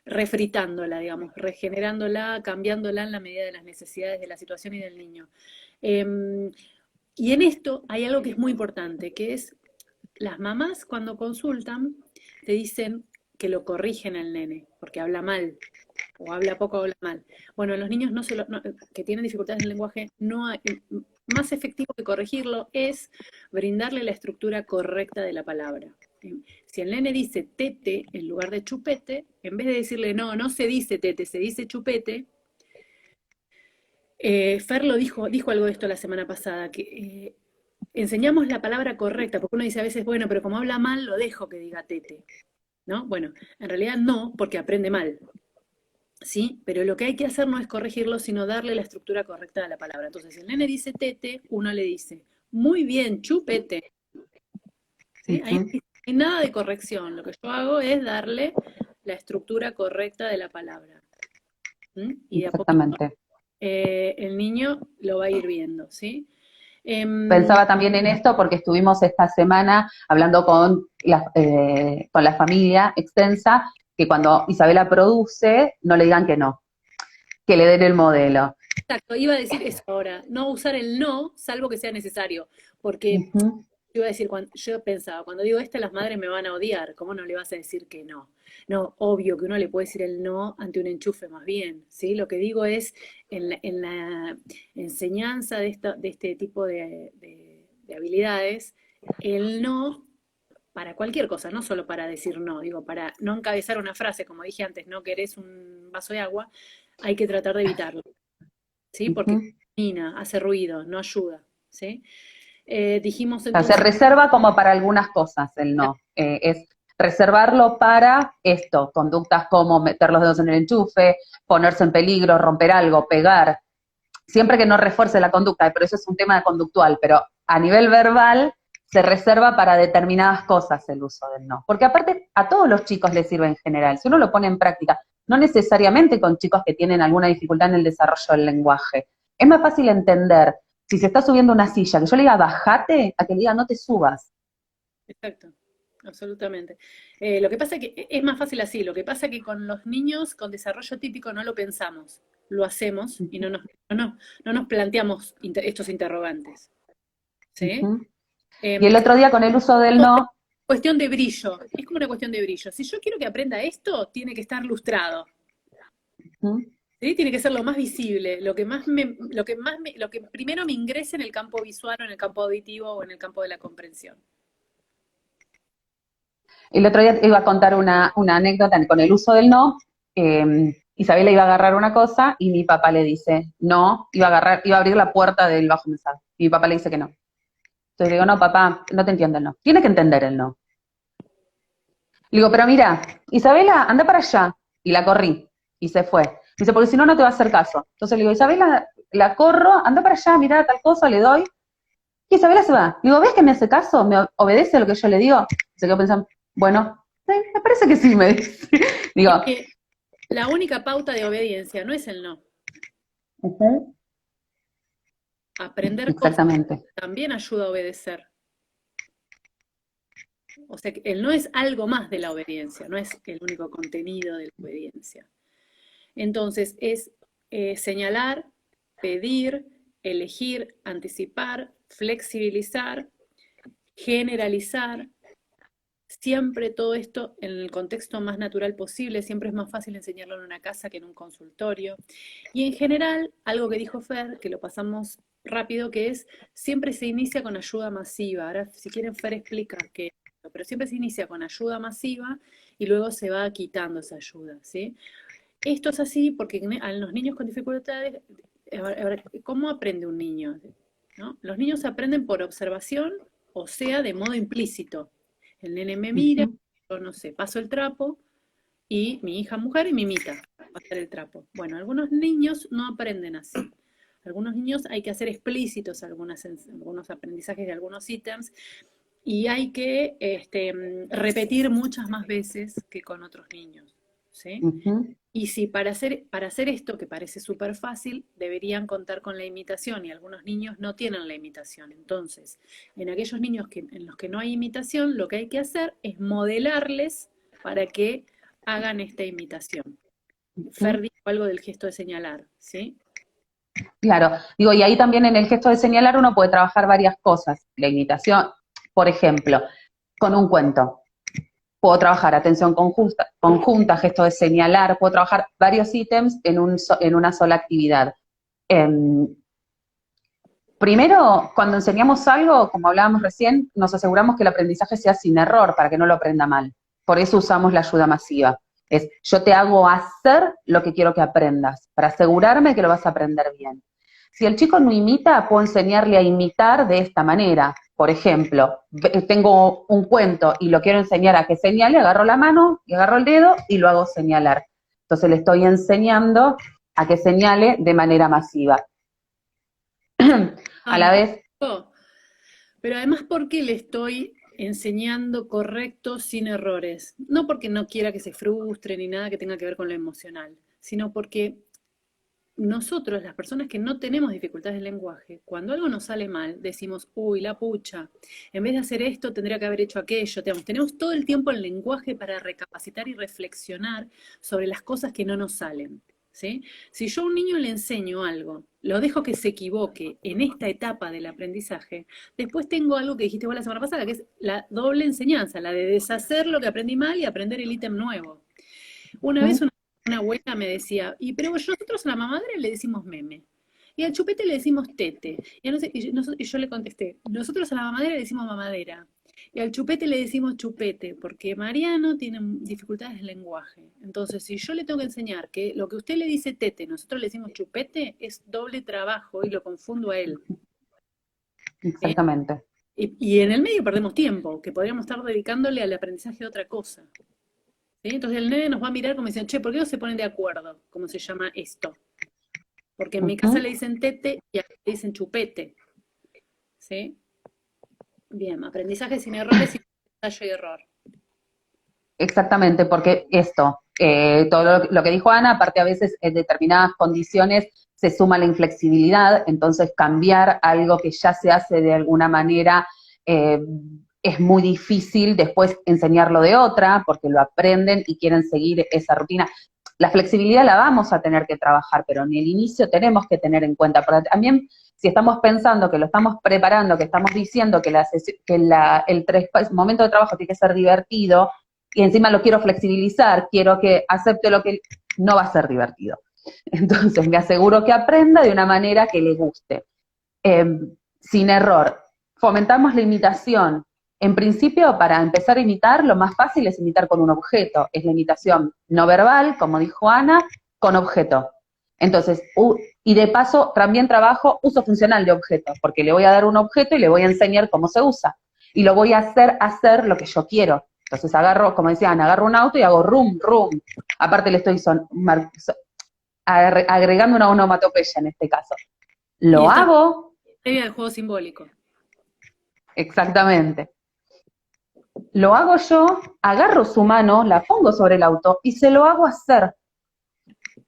Speaker 2: refritándola, digamos, regenerándola, cambiándola en la medida de las necesidades de la situación y del niño. Y en esto hay algo que es muy importante, que es las mamás cuando consultan te dicen que lo corrigen al nene, porque habla mal, o habla poco o habla mal. Bueno, los niños que tienen dificultades en el lenguaje, no hay, más efectivo que corregirlo es brindarle la estructura correcta de la palabra. Si el nene dice tete en lugar de chupete, en vez de decirle no, no se dice tete, se dice chupete, Fer lo dijo algo de esto la semana pasada, que enseñamos la palabra correcta, porque uno dice a veces, bueno, pero como habla mal, lo dejo que diga tete, ¿no? Bueno, en realidad no, porque aprende mal, ¿sí? Pero lo que hay que hacer no es corregirlo, sino darle la estructura correcta a la palabra. Entonces, si el nene dice tete, uno le dice, muy bien, chupete, ¿sí? Ahí no hay nada de corrección, lo que yo hago es darle la estructura correcta de la palabra. Y de a poquito el niño lo va a ir viendo, ¿sí?
Speaker 3: Pensaba también en esto porque estuvimos esta semana hablando con la familia extensa, que cuando Isabela produce, no le digan que no, que le den el modelo.
Speaker 2: Exacto, iba a decir eso ahora, no usar el no, salvo que sea necesario, porque iba a decir, yo pensaba, cuando digo las madres me van a odiar, ¿cómo no le vas a decir que no? No, obvio que uno le puede decir el no ante un enchufe más bien, ¿sí? Lo que digo es, en la enseñanza de este tipo de habilidades, el no para cualquier cosa, no solo para decir no, digo, para no encabezar una frase, como dije antes, no querés un vaso de agua, hay que tratar de evitarlo, ¿sí? Porque hace ruido, no ayuda, ¿sí? Dijimos entonces...
Speaker 3: Se reserva como para algunas cosas el no. Es reservarlo para esto, conductas como meter los dedos en el enchufe, ponerse en peligro, romper algo, pegar, siempre que no refuerce la conducta, pero eso es un tema conductual, pero a nivel verbal se reserva para determinadas cosas el uso del no. Porque aparte a todos los chicos les sirve en general, si uno lo pone en práctica, no necesariamente con chicos que tienen alguna dificultad en el desarrollo del lenguaje. Es más fácil entender si se está subiendo una silla, que yo le diga bajate, a que le diga no te subas.
Speaker 2: Exacto, absolutamente. Lo que pasa es que es más fácil así, lo que pasa es que con los niños con desarrollo típico no lo pensamos, lo hacemos y no nos planteamos estos interrogantes. ¿Sí?
Speaker 3: Y el otro día con el uso del no...
Speaker 2: Cuestión de brillo, es como una cuestión de brillo. Si yo quiero que aprenda esto, tiene que estar lustrado. ¿Sí? Tiene que ser lo más visible, lo que primero me ingrese en el campo visual o en el campo auditivo o en el campo de la comprensión.
Speaker 3: El otro día iba a contar una anécdota con el uso del no. Isabela iba a agarrar una cosa y mi papá le dice no, iba a abrir la puerta del bajo mesada. Y mi papá le dice que no. Entonces digo, no, papá, no te entiendo el no. Tiene que entender el no. Le digo, pero mira, Isabela, anda para allá. Y la corrí. Y se fue. Dice, porque si no, no te va a hacer caso. Entonces le digo, Isabela, la corro, anda para allá, mira tal cosa, le doy. Y Isabela se va. Digo, ¿ves que me hace caso? ¿Me obedece a lo que yo le digo? Se quedó pensando, bueno, me parece que sí, me dice. Digo,
Speaker 2: es que la única pauta de obediencia no es el no. Aprender cosas también ayuda a obedecer. O sea, el no es algo más de la obediencia, no es el único contenido de la obediencia. Entonces, es señalar, pedir, elegir, anticipar, flexibilizar, generalizar. Siempre todo esto en el contexto más natural posible, siempre es más fácil enseñarlo en una casa que en un consultorio. Y en general, algo que dijo Fer, que lo pasamos rápido, que es, siempre se inicia con ayuda masiva. Ahora, si quieren, Fer explica qué, pero siempre se inicia con ayuda masiva y luego se va quitando esa ayuda, ¿sí? Esto es así porque a los niños con dificultades, ¿cómo aprende un niño? ¿No? Los niños aprenden por observación, o sea, de modo implícito. El nene me mira, yo no sé, paso el trapo y mi hija mujer me imita pasar el trapo. Bueno, algunos niños no aprenden así. Algunos niños hay que hacer explícitos algunos aprendizajes de algunos ítems y hay que repetir muchas más veces que con otros niños. ¿sí?
Speaker 3: Ujú.
Speaker 2: Y si para hacer esto, que parece súper fácil, deberían contar con la imitación, y algunos niños no tienen la imitación. Entonces, en aquellos niños en los que no hay imitación, lo que hay que hacer es modelarles para que hagan esta imitación. Fer dijo algo del gesto de señalar, ¿sí?
Speaker 3: Claro, digo, y ahí también en el gesto de señalar uno puede trabajar varias cosas. La imitación, por ejemplo, con un cuento. Puedo trabajar atención conjunta, gesto de señalar, puedo trabajar varios ítems en una sola actividad. Em, Primero, cuando enseñamos algo, como hablábamos recién, nos aseguramos que el aprendizaje sea sin error para que no lo aprenda mal. Por eso usamos la ayuda masiva. Es, yo te hago hacer lo que quiero que aprendas, para asegurarme que lo vas a aprender bien. Si el chico no imita, puedo enseñarle a imitar de esta manera. Por ejemplo, tengo un cuento y lo quiero enseñar a que señale, agarro la mano y agarro el dedo y lo hago señalar. Entonces le estoy enseñando a que señale de manera masiva. A la vez,
Speaker 2: Pero además, ¿por qué le estoy enseñando correcto sin errores? No porque no quiera que se frustre ni nada que tenga que ver con lo emocional, sino porque nosotros, las personas que no tenemos dificultades de lenguaje, cuando algo nos sale mal, decimos, uy, la pucha, en vez de hacer esto tendría que haber hecho aquello. Tenemos todo el tiempo el lenguaje para recapacitar y reflexionar sobre las cosas que no nos salen. ¿Sí? Si yo a un niño le enseño algo, lo dejo que se equivoque en esta etapa del aprendizaje, después tengo algo que dijiste vos la semana pasada, que es la doble enseñanza, la de deshacer lo que aprendí mal y aprender el ítem nuevo. Una vez una abuela me decía, pero nosotros a la mamadera le decimos meme, y al chupete le decimos tete, y yo le contesté, nosotros a la mamadera le decimos mamadera, y al chupete le decimos chupete, porque Mariano tiene dificultades de lenguaje. Entonces, si yo le tengo que enseñar que lo que usted le dice tete, nosotros le decimos chupete, es doble trabajo y lo confundo a él.
Speaker 3: exactamente.
Speaker 2: Y en el medio perdemos tiempo, que podríamos estar dedicándole al aprendizaje de otra cosa. ¿Sí? Entonces el nene nos va a mirar como diciendo, che, ¿por qué no se ponen de acuerdo? ¿Cómo se llama esto? Porque en mi casa le dicen tete y acá le dicen chupete. ¿Sí? Bien, aprendizaje sin errores, sin ensayo y error.
Speaker 3: Exactamente, porque esto, todo lo que dijo Ana, aparte a veces en determinadas condiciones se suma la inflexibilidad, entonces cambiar algo que ya se hace de alguna manera es muy difícil después enseñarlo de otra, porque lo aprenden y quieren seguir esa rutina. La flexibilidad la vamos a tener que trabajar, pero en el inicio tenemos que tener en cuenta, porque también si estamos pensando que lo estamos preparando, que estamos diciendo que el momento de trabajo tiene que ser divertido, y encima lo quiero flexibilizar, quiero que acepte lo que no va a ser divertido. Entonces me aseguro que aprenda de una manera que le guste. Sin error. Fomentamos la imitación. En principio, para empezar a imitar, lo más fácil es imitar con un objeto. Es la imitación no verbal, como dijo Ana, con objeto. Entonces, y de paso también trabajo uso funcional de objetos, porque le voy a dar un objeto y le voy a enseñar cómo se usa. Y lo voy a hacer lo que yo quiero. Entonces agarro, como decían, agarro un auto y hago rum, rum. Aparte le estoy agregando una onomatopeya en este caso. Lo hago.
Speaker 2: Previa del juego simbólico.
Speaker 3: Exactamente. Lo hago yo, agarro su mano, la pongo sobre el auto y se lo hago hacer.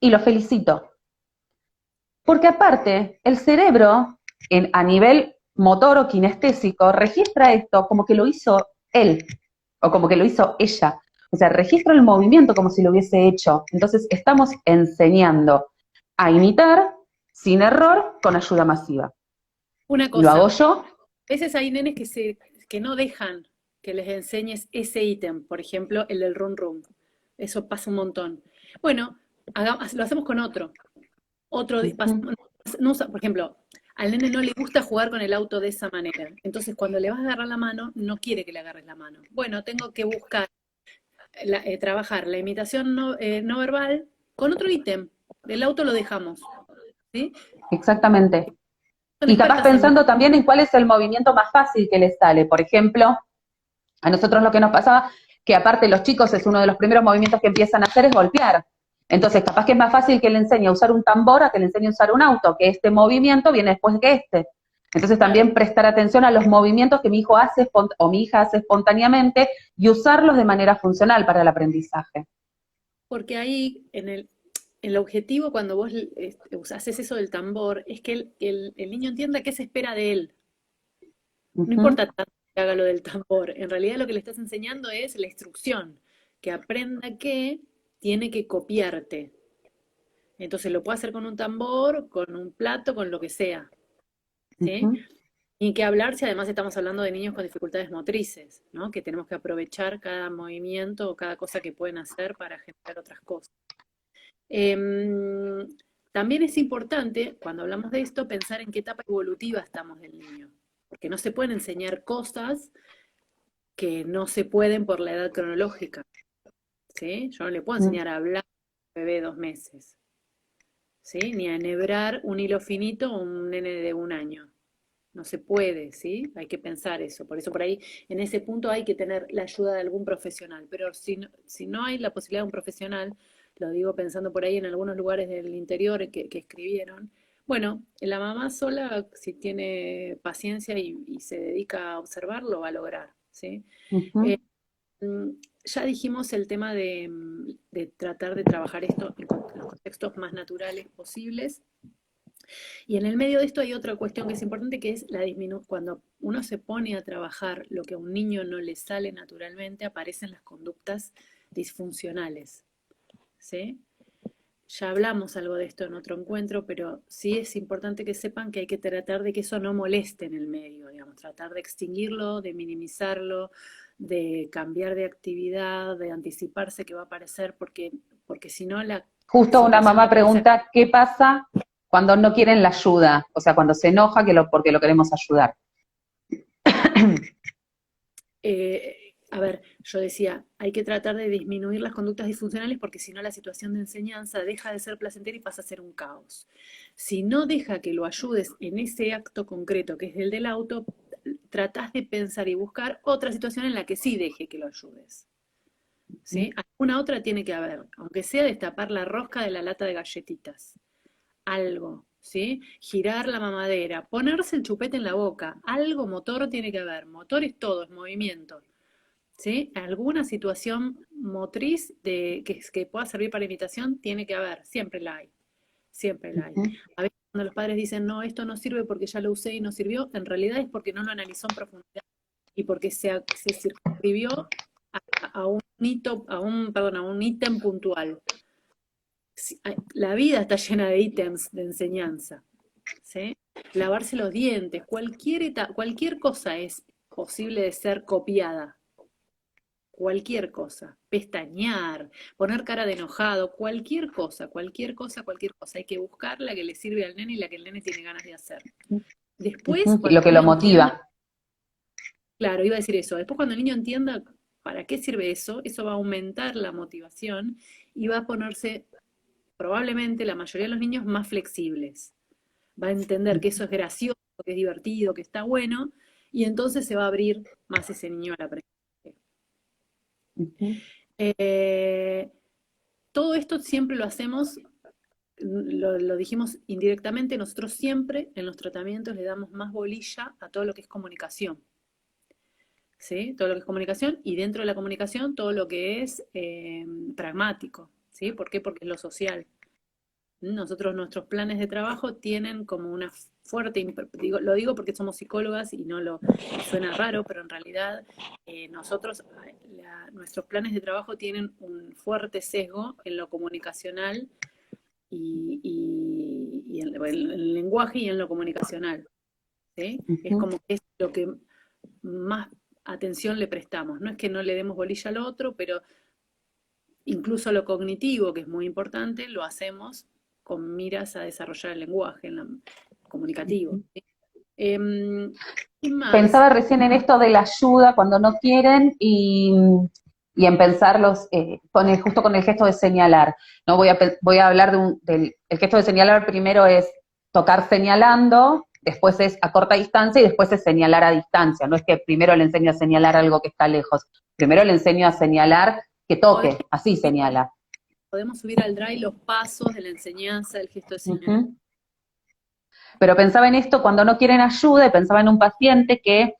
Speaker 3: Y lo felicito. Porque aparte, el cerebro, a nivel motor o kinestésico, registra esto como que lo hizo él. O como que lo hizo ella. O sea, registro el movimiento como si lo hubiese hecho. Entonces, estamos enseñando a imitar sin error con ayuda masiva.
Speaker 2: Una cosa.
Speaker 3: ¿Lo hago yo?
Speaker 2: A veces hay nenes que no dejan que les enseñes ese ítem. Por ejemplo, el del run run. Eso pasa un montón. Bueno, lo hacemos con otro. Por ejemplo, al nene no le gusta jugar con el auto de esa manera. Entonces, cuando le vas a agarrar la mano, no quiere que le agarres la mano. Bueno, tengo que buscar, trabajar la imitación no verbal con otro ítem. El auto lo dejamos. ¿Sí?
Speaker 3: Exactamente. Y capaz pensando también en cuál es el movimiento más fácil que les sale. Por ejemplo, a nosotros lo que nos pasaba, que aparte los chicos es uno de los primeros movimientos que empiezan a hacer es golpear. Entonces, capaz que es más fácil que le enseñe a usar un tambor a que le enseñe a usar un auto, que este movimiento viene después que este. Entonces, también prestar atención a los movimientos que mi hijo hace o mi hija hace espontáneamente y usarlos de manera funcional para el aprendizaje.
Speaker 2: Porque ahí, el objetivo cuando vos haces eso del tambor, es que el niño entienda qué se espera de él. No
Speaker 3: Ujú,
Speaker 2: importa tanto que haga lo del tambor, en realidad lo que le estás enseñando es la instrucción, que aprenda que tiene que copiarte. Entonces lo puede hacer con un tambor, con un plato, con lo que sea, ¿sí?
Speaker 3: ujú.
Speaker 2: Y que hablar si además estamos hablando de niños con dificultades motrices, ¿no? Que tenemos que aprovechar cada movimiento o cada cosa que pueden hacer para generar otras cosas. Em, También es importante, cuando hablamos de esto, pensar en qué etapa evolutiva estamos del niño, porque no se pueden enseñar cosas que no se pueden por la edad cronológica, ¿sí? Yo no le puedo
Speaker 3: Mm.
Speaker 2: enseñar a hablar a un bebé de 2 meses, ¿sí? Ni a enhebrar un hilo finito a un nene de 1 año. No se puede, ¿sí? Hay que pensar eso. Por eso por ahí, en ese punto hay que tener la ayuda de algún profesional. Pero si no hay la posibilidad de un profesional, lo digo pensando por ahí en algunos lugares del interior que escribieron, bueno, la mamá sola, si tiene paciencia y se dedica a observarlo, va a lograr, ¿sí? Eh,
Speaker 3: Ujú.
Speaker 2: mm, ya dijimos el tema de tratar de trabajar esto en los contextos más naturales posibles. Y en el medio de esto hay otra cuestión que es importante, que es cuando uno se pone a trabajar lo que a un niño no le sale naturalmente, aparecen las conductas disfuncionales, ¿sí? Ya hablamos algo de esto en otro encuentro, pero sí es importante que sepan que hay que tratar de que eso no moleste en el medio, digamos, tratar de extinguirlo, de minimizarlo, de cambiar de actividad, de anticiparse que va a aparecer, porque si no la
Speaker 3: Justo una
Speaker 2: situación
Speaker 3: mamá
Speaker 2: va a aparecer.
Speaker 3: pregunta, ¿qué pasa cuando no quieren la ayuda? O sea, cuando se enoja porque lo queremos ayudar.
Speaker 2: A ver, yo decía, hay que tratar de disminuir las conductas disfuncionales porque si no la situación de enseñanza deja de ser placentera y pasa a ser un caos. Si no deja que lo ayudes en ese acto concreto que es el del auto, tratás de pensar y buscar otra situación en la que sí deje que lo ayudes. ¿Sí? Alguna otra tiene que haber, aunque sea destapar la rosca de la lata de galletitas. Algo, ¿sí? Girar la mamadera, ponerse el chupete en la boca, algo motor tiene que haber. Motor es todo, es movimiento. ¿Sí? Alguna situación motriz que pueda servir para imitación tiene que haber, siempre la hay, siempre la hay.
Speaker 3: Ujú.
Speaker 2: A veces cuando los padres dicen, no, esto no sirve porque ya lo usé y no sirvió, en realidad es porque no lo analizó en profundidad y porque se circunscribió a un hito, perdón, a un ítem puntual. La vida está llena de ítems de enseñanza, ¿sí? Lavarse los dientes, cualquier cosa es posible de ser copiada, cualquier cosa, pestañear, poner cara de enojado, cualquier cosa, cualquier cosa, cualquier cosa. Hay que buscar la que le sirve al nene y la que el nene tiene ganas de hacer. Después,
Speaker 3: Ujú. Y
Speaker 2: cuando
Speaker 3: lo que
Speaker 2: el
Speaker 3: lo
Speaker 2: niño entienda,
Speaker 3: motiva.
Speaker 2: claro, iba a decir eso, después cuando el niño entienda para qué sirve eso va a aumentar la motivación y va a ponerse, probablemente la mayoría de los niños, más flexibles. Va a entender que eso es gracioso, que es divertido, que está bueno, y entonces se va a abrir más ese niño al aprendizaje.
Speaker 3: Ujú.
Speaker 2: Eh, Todo esto siempre lo hacemos, lo dijimos indirectamente, nosotros siempre en los tratamientos le damos más bolilla a todo lo que es comunicación, ¿sí? Todo lo que es comunicación y dentro de la comunicación todo lo que es pragmático, ¿sí? ¿Por qué? Porque es lo social. Nosotros, nuestros planes de trabajo tienen como una fuerte, lo digo porque somos psicólogas y no lo suena raro, pero en realidad nosotros, nuestros planes de trabajo tienen un fuerte sesgo en lo comunicacional y en el lenguaje y en lo comunicacional, ¿sí? Es
Speaker 3: Ujú.
Speaker 2: como que es lo que más atención le prestamos. No es que no le demos bolilla al otro, pero incluso lo cognitivo, que es muy importante, lo hacemos con miras a desarrollar el lenguaje comunicativo. ¿Sí? ¿Qué más?
Speaker 3: Pensaba recién en esto de la ayuda cuando no quieren y en pensarlos justo con el gesto de señalar. No voy a hablar el gesto de señalar. Primero es tocar señalando, después es a corta distancia y después es señalar a distancia. No es que primero le enseño a señalar algo que está lejos, primero le enseño a señalar que
Speaker 2: Podemos
Speaker 3: toque, así
Speaker 2: subir,
Speaker 3: señala.
Speaker 2: podemos subir al drive los pasos de la enseñanza del gesto de señal.
Speaker 3: Ujú. Pero pensaba en esto cuando no quieren ayuda y pensaba en un paciente que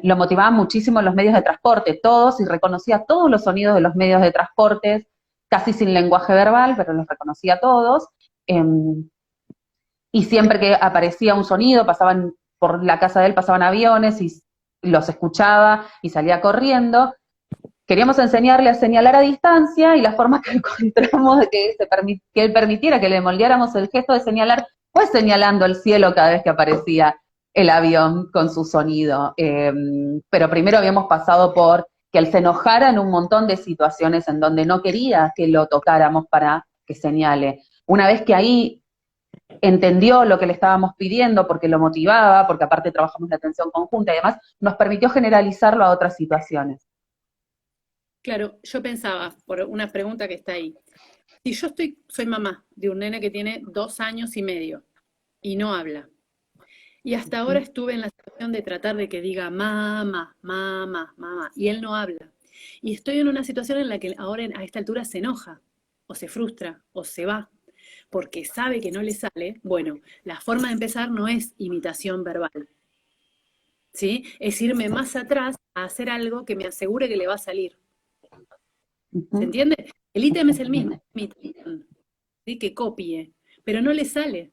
Speaker 3: lo motivaban muchísimo los medios de transporte, todos, y reconocía todos los sonidos de los medios de transporte, casi sin lenguaje verbal, pero los reconocía a todos, y siempre que aparecía un sonido, pasaban por la casa de él, pasaban aviones, y los escuchaba y salía corriendo. Queríamos enseñarle a señalar a distancia, y la forma que encontramos de que él permitiera que le moldeáramos el gesto de señalar fue señalando el cielo cada vez que aparecía el avión con su sonido. Pero primero habíamos pasado por que él se enojara en un montón de situaciones en donde no quería que lo tocáramos para que señale. Una vez que ahí entendió lo que le estábamos pidiendo, porque lo motivaba, porque aparte trabajamos la atención conjunta y demás, nos permitió generalizarlo a otras situaciones.
Speaker 2: Claro, yo pensaba, por una pregunta que está ahí, si yo soy mamá de un nene que tiene 2 años y medio y no habla, y hasta ahora estuve en la situación de tratar de que diga mamá, mamá, mamá, y él no habla, y estoy en una situación en la que ahora a esta altura se enoja, o se frustra, o se va, porque sabe que no le sale. Bueno, la forma de empezar no es imitación verbal, ¿sí? Es irme más atrás a hacer algo que me asegure que le va a salir. ¿Se entiende? El ítem es el mismo, ¿sí? Que copie, pero no le sale.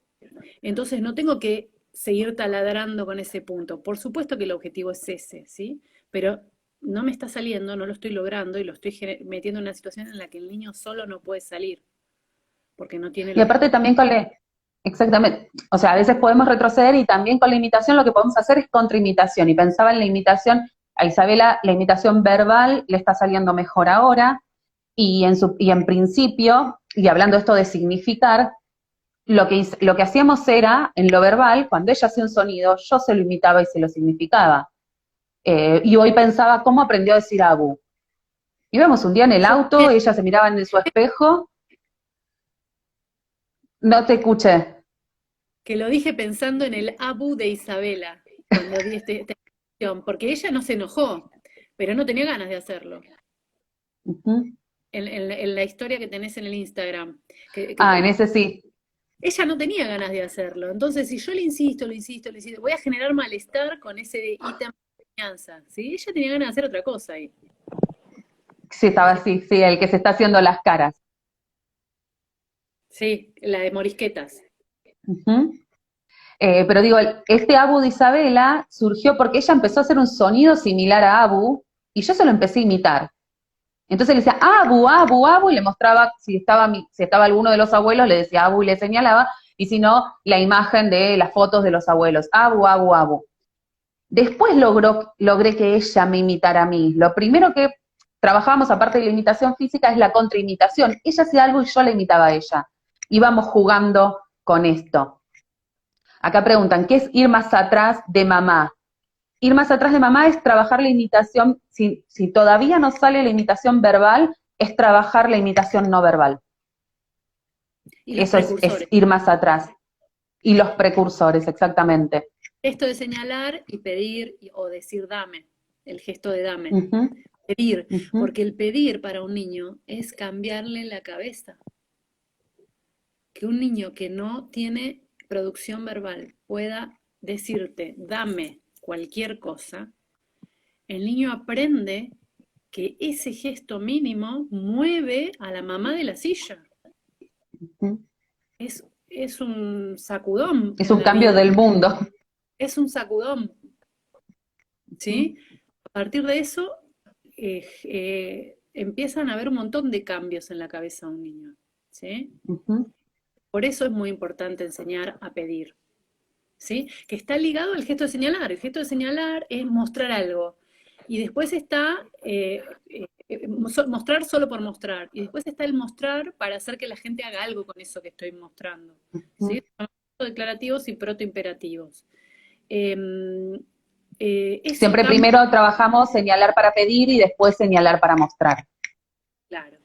Speaker 2: Entonces no tengo que seguir taladrando con ese punto. Por supuesto que el objetivo es ese, ¿sí? Pero no me está saliendo, no lo estoy logrando y lo estoy metiendo en una situación en la que el niño solo no puede salir, porque no tiene...
Speaker 3: Y aparte también exactamente, o sea, a veces podemos retroceder y también con la imitación lo que podemos hacer es contraimitación. Y pensaba en la imitación, a Isabela la imitación verbal le está saliendo mejor ahora, y en principio, y hablando esto de significar, lo que hacíamos era, en lo verbal, cuando ella hacía un sonido, yo se lo imitaba y se lo significaba. Y hoy pensaba, ¿cómo aprendió a decir Abu? Íbamos un día en el auto, ella se miraba en su espejo. No te escuché.
Speaker 2: Que lo dije pensando en el Abu de Isabela, cuando di esta expresión, porque ella no se enojó, pero no tenía ganas de hacerlo. En la historia que tenés en el Instagram.
Speaker 3: En ese sí.
Speaker 2: Ella no tenía ganas de hacerlo. Entonces, si yo le insisto, voy a generar malestar con ese ítem de enseñanza, ¿sí? Ella tenía ganas de hacer otra cosa ahí.
Speaker 3: Sí, estaba así, sí, el que se está haciendo las caras.
Speaker 2: Sí, la de morisquetas.
Speaker 3: Pero digo, este Abu de Isabela surgió porque ella empezó a hacer un sonido similar a Abu, y yo se lo empecé a imitar. Entonces le decía, Abu, Abu, Abu, y le mostraba, si estaba alguno de los abuelos, le decía Abu y le señalaba, y si no, la imagen de las fotos de los abuelos, Abu, Abu, Abu. Después logré que ella me imitara a mí. Lo primero que trabajábamos, aparte de la imitación física, es la contraimitación. Ella hacía algo y yo la imitaba a ella. Íbamos jugando con esto. Acá preguntan, ¿qué es ir más atrás de mamá? Ir más atrás de mamá es trabajar la imitación, si todavía no sale la imitación verbal, es trabajar la imitación no verbal. Eso es ir más atrás. Y los precursores, exactamente.
Speaker 2: Esto de señalar y pedir o decir dame, el gesto de dame. Pedir, porque el pedir para un niño es cambiarle la cabeza. Que un niño que no tiene producción verbal pueda decirte dame cualquier cosa, el niño aprende que ese gesto mínimo mueve a la mamá de la silla. Es un sacudón.
Speaker 3: Es un cambio del mundo.
Speaker 2: Es un sacudón. ¿Sí? A partir de eso empiezan a haber un montón de cambios en la cabeza de un niño. ¿Sí? Por eso es muy importante enseñar a pedir. ¿Sí? Que está ligado al gesto de señalar. El gesto de señalar es mostrar algo. Y después está mostrar solo por mostrar. Y después está el mostrar para hacer que la gente haga algo con eso que estoy mostrando. ¿Sí? Declarativos y protoimperativos.
Speaker 3: Siempre primero trabajamos señalar para pedir y después señalar para mostrar.
Speaker 2: Claro.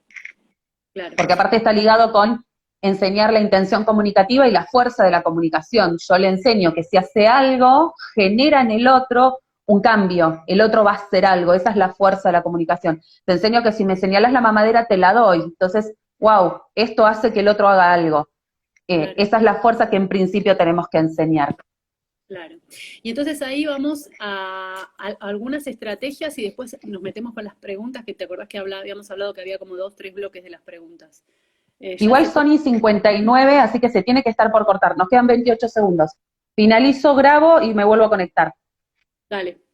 Speaker 3: Porque aparte está ligado con enseñar la intención comunicativa y la fuerza de la comunicación. Yo le enseño que si hace algo, genera en el otro un cambio, el otro va a hacer algo, esa es la fuerza de la comunicación. Te enseño que si me señalas la mamadera, te la doy. Entonces, wow, esto hace que el otro haga algo. Esa es la fuerza que en principio tenemos que enseñar.
Speaker 2: Claro. Y entonces ahí vamos a algunas estrategias y después nos metemos con las preguntas, que te acordás que habíamos hablado que había como 2, 3 bloques de las preguntas.
Speaker 3: Igual son y 59, así que se tiene que estar por cortar. Nos quedan 28 segundos. Finalizo, grabo y me vuelvo a conectar.
Speaker 2: Dale.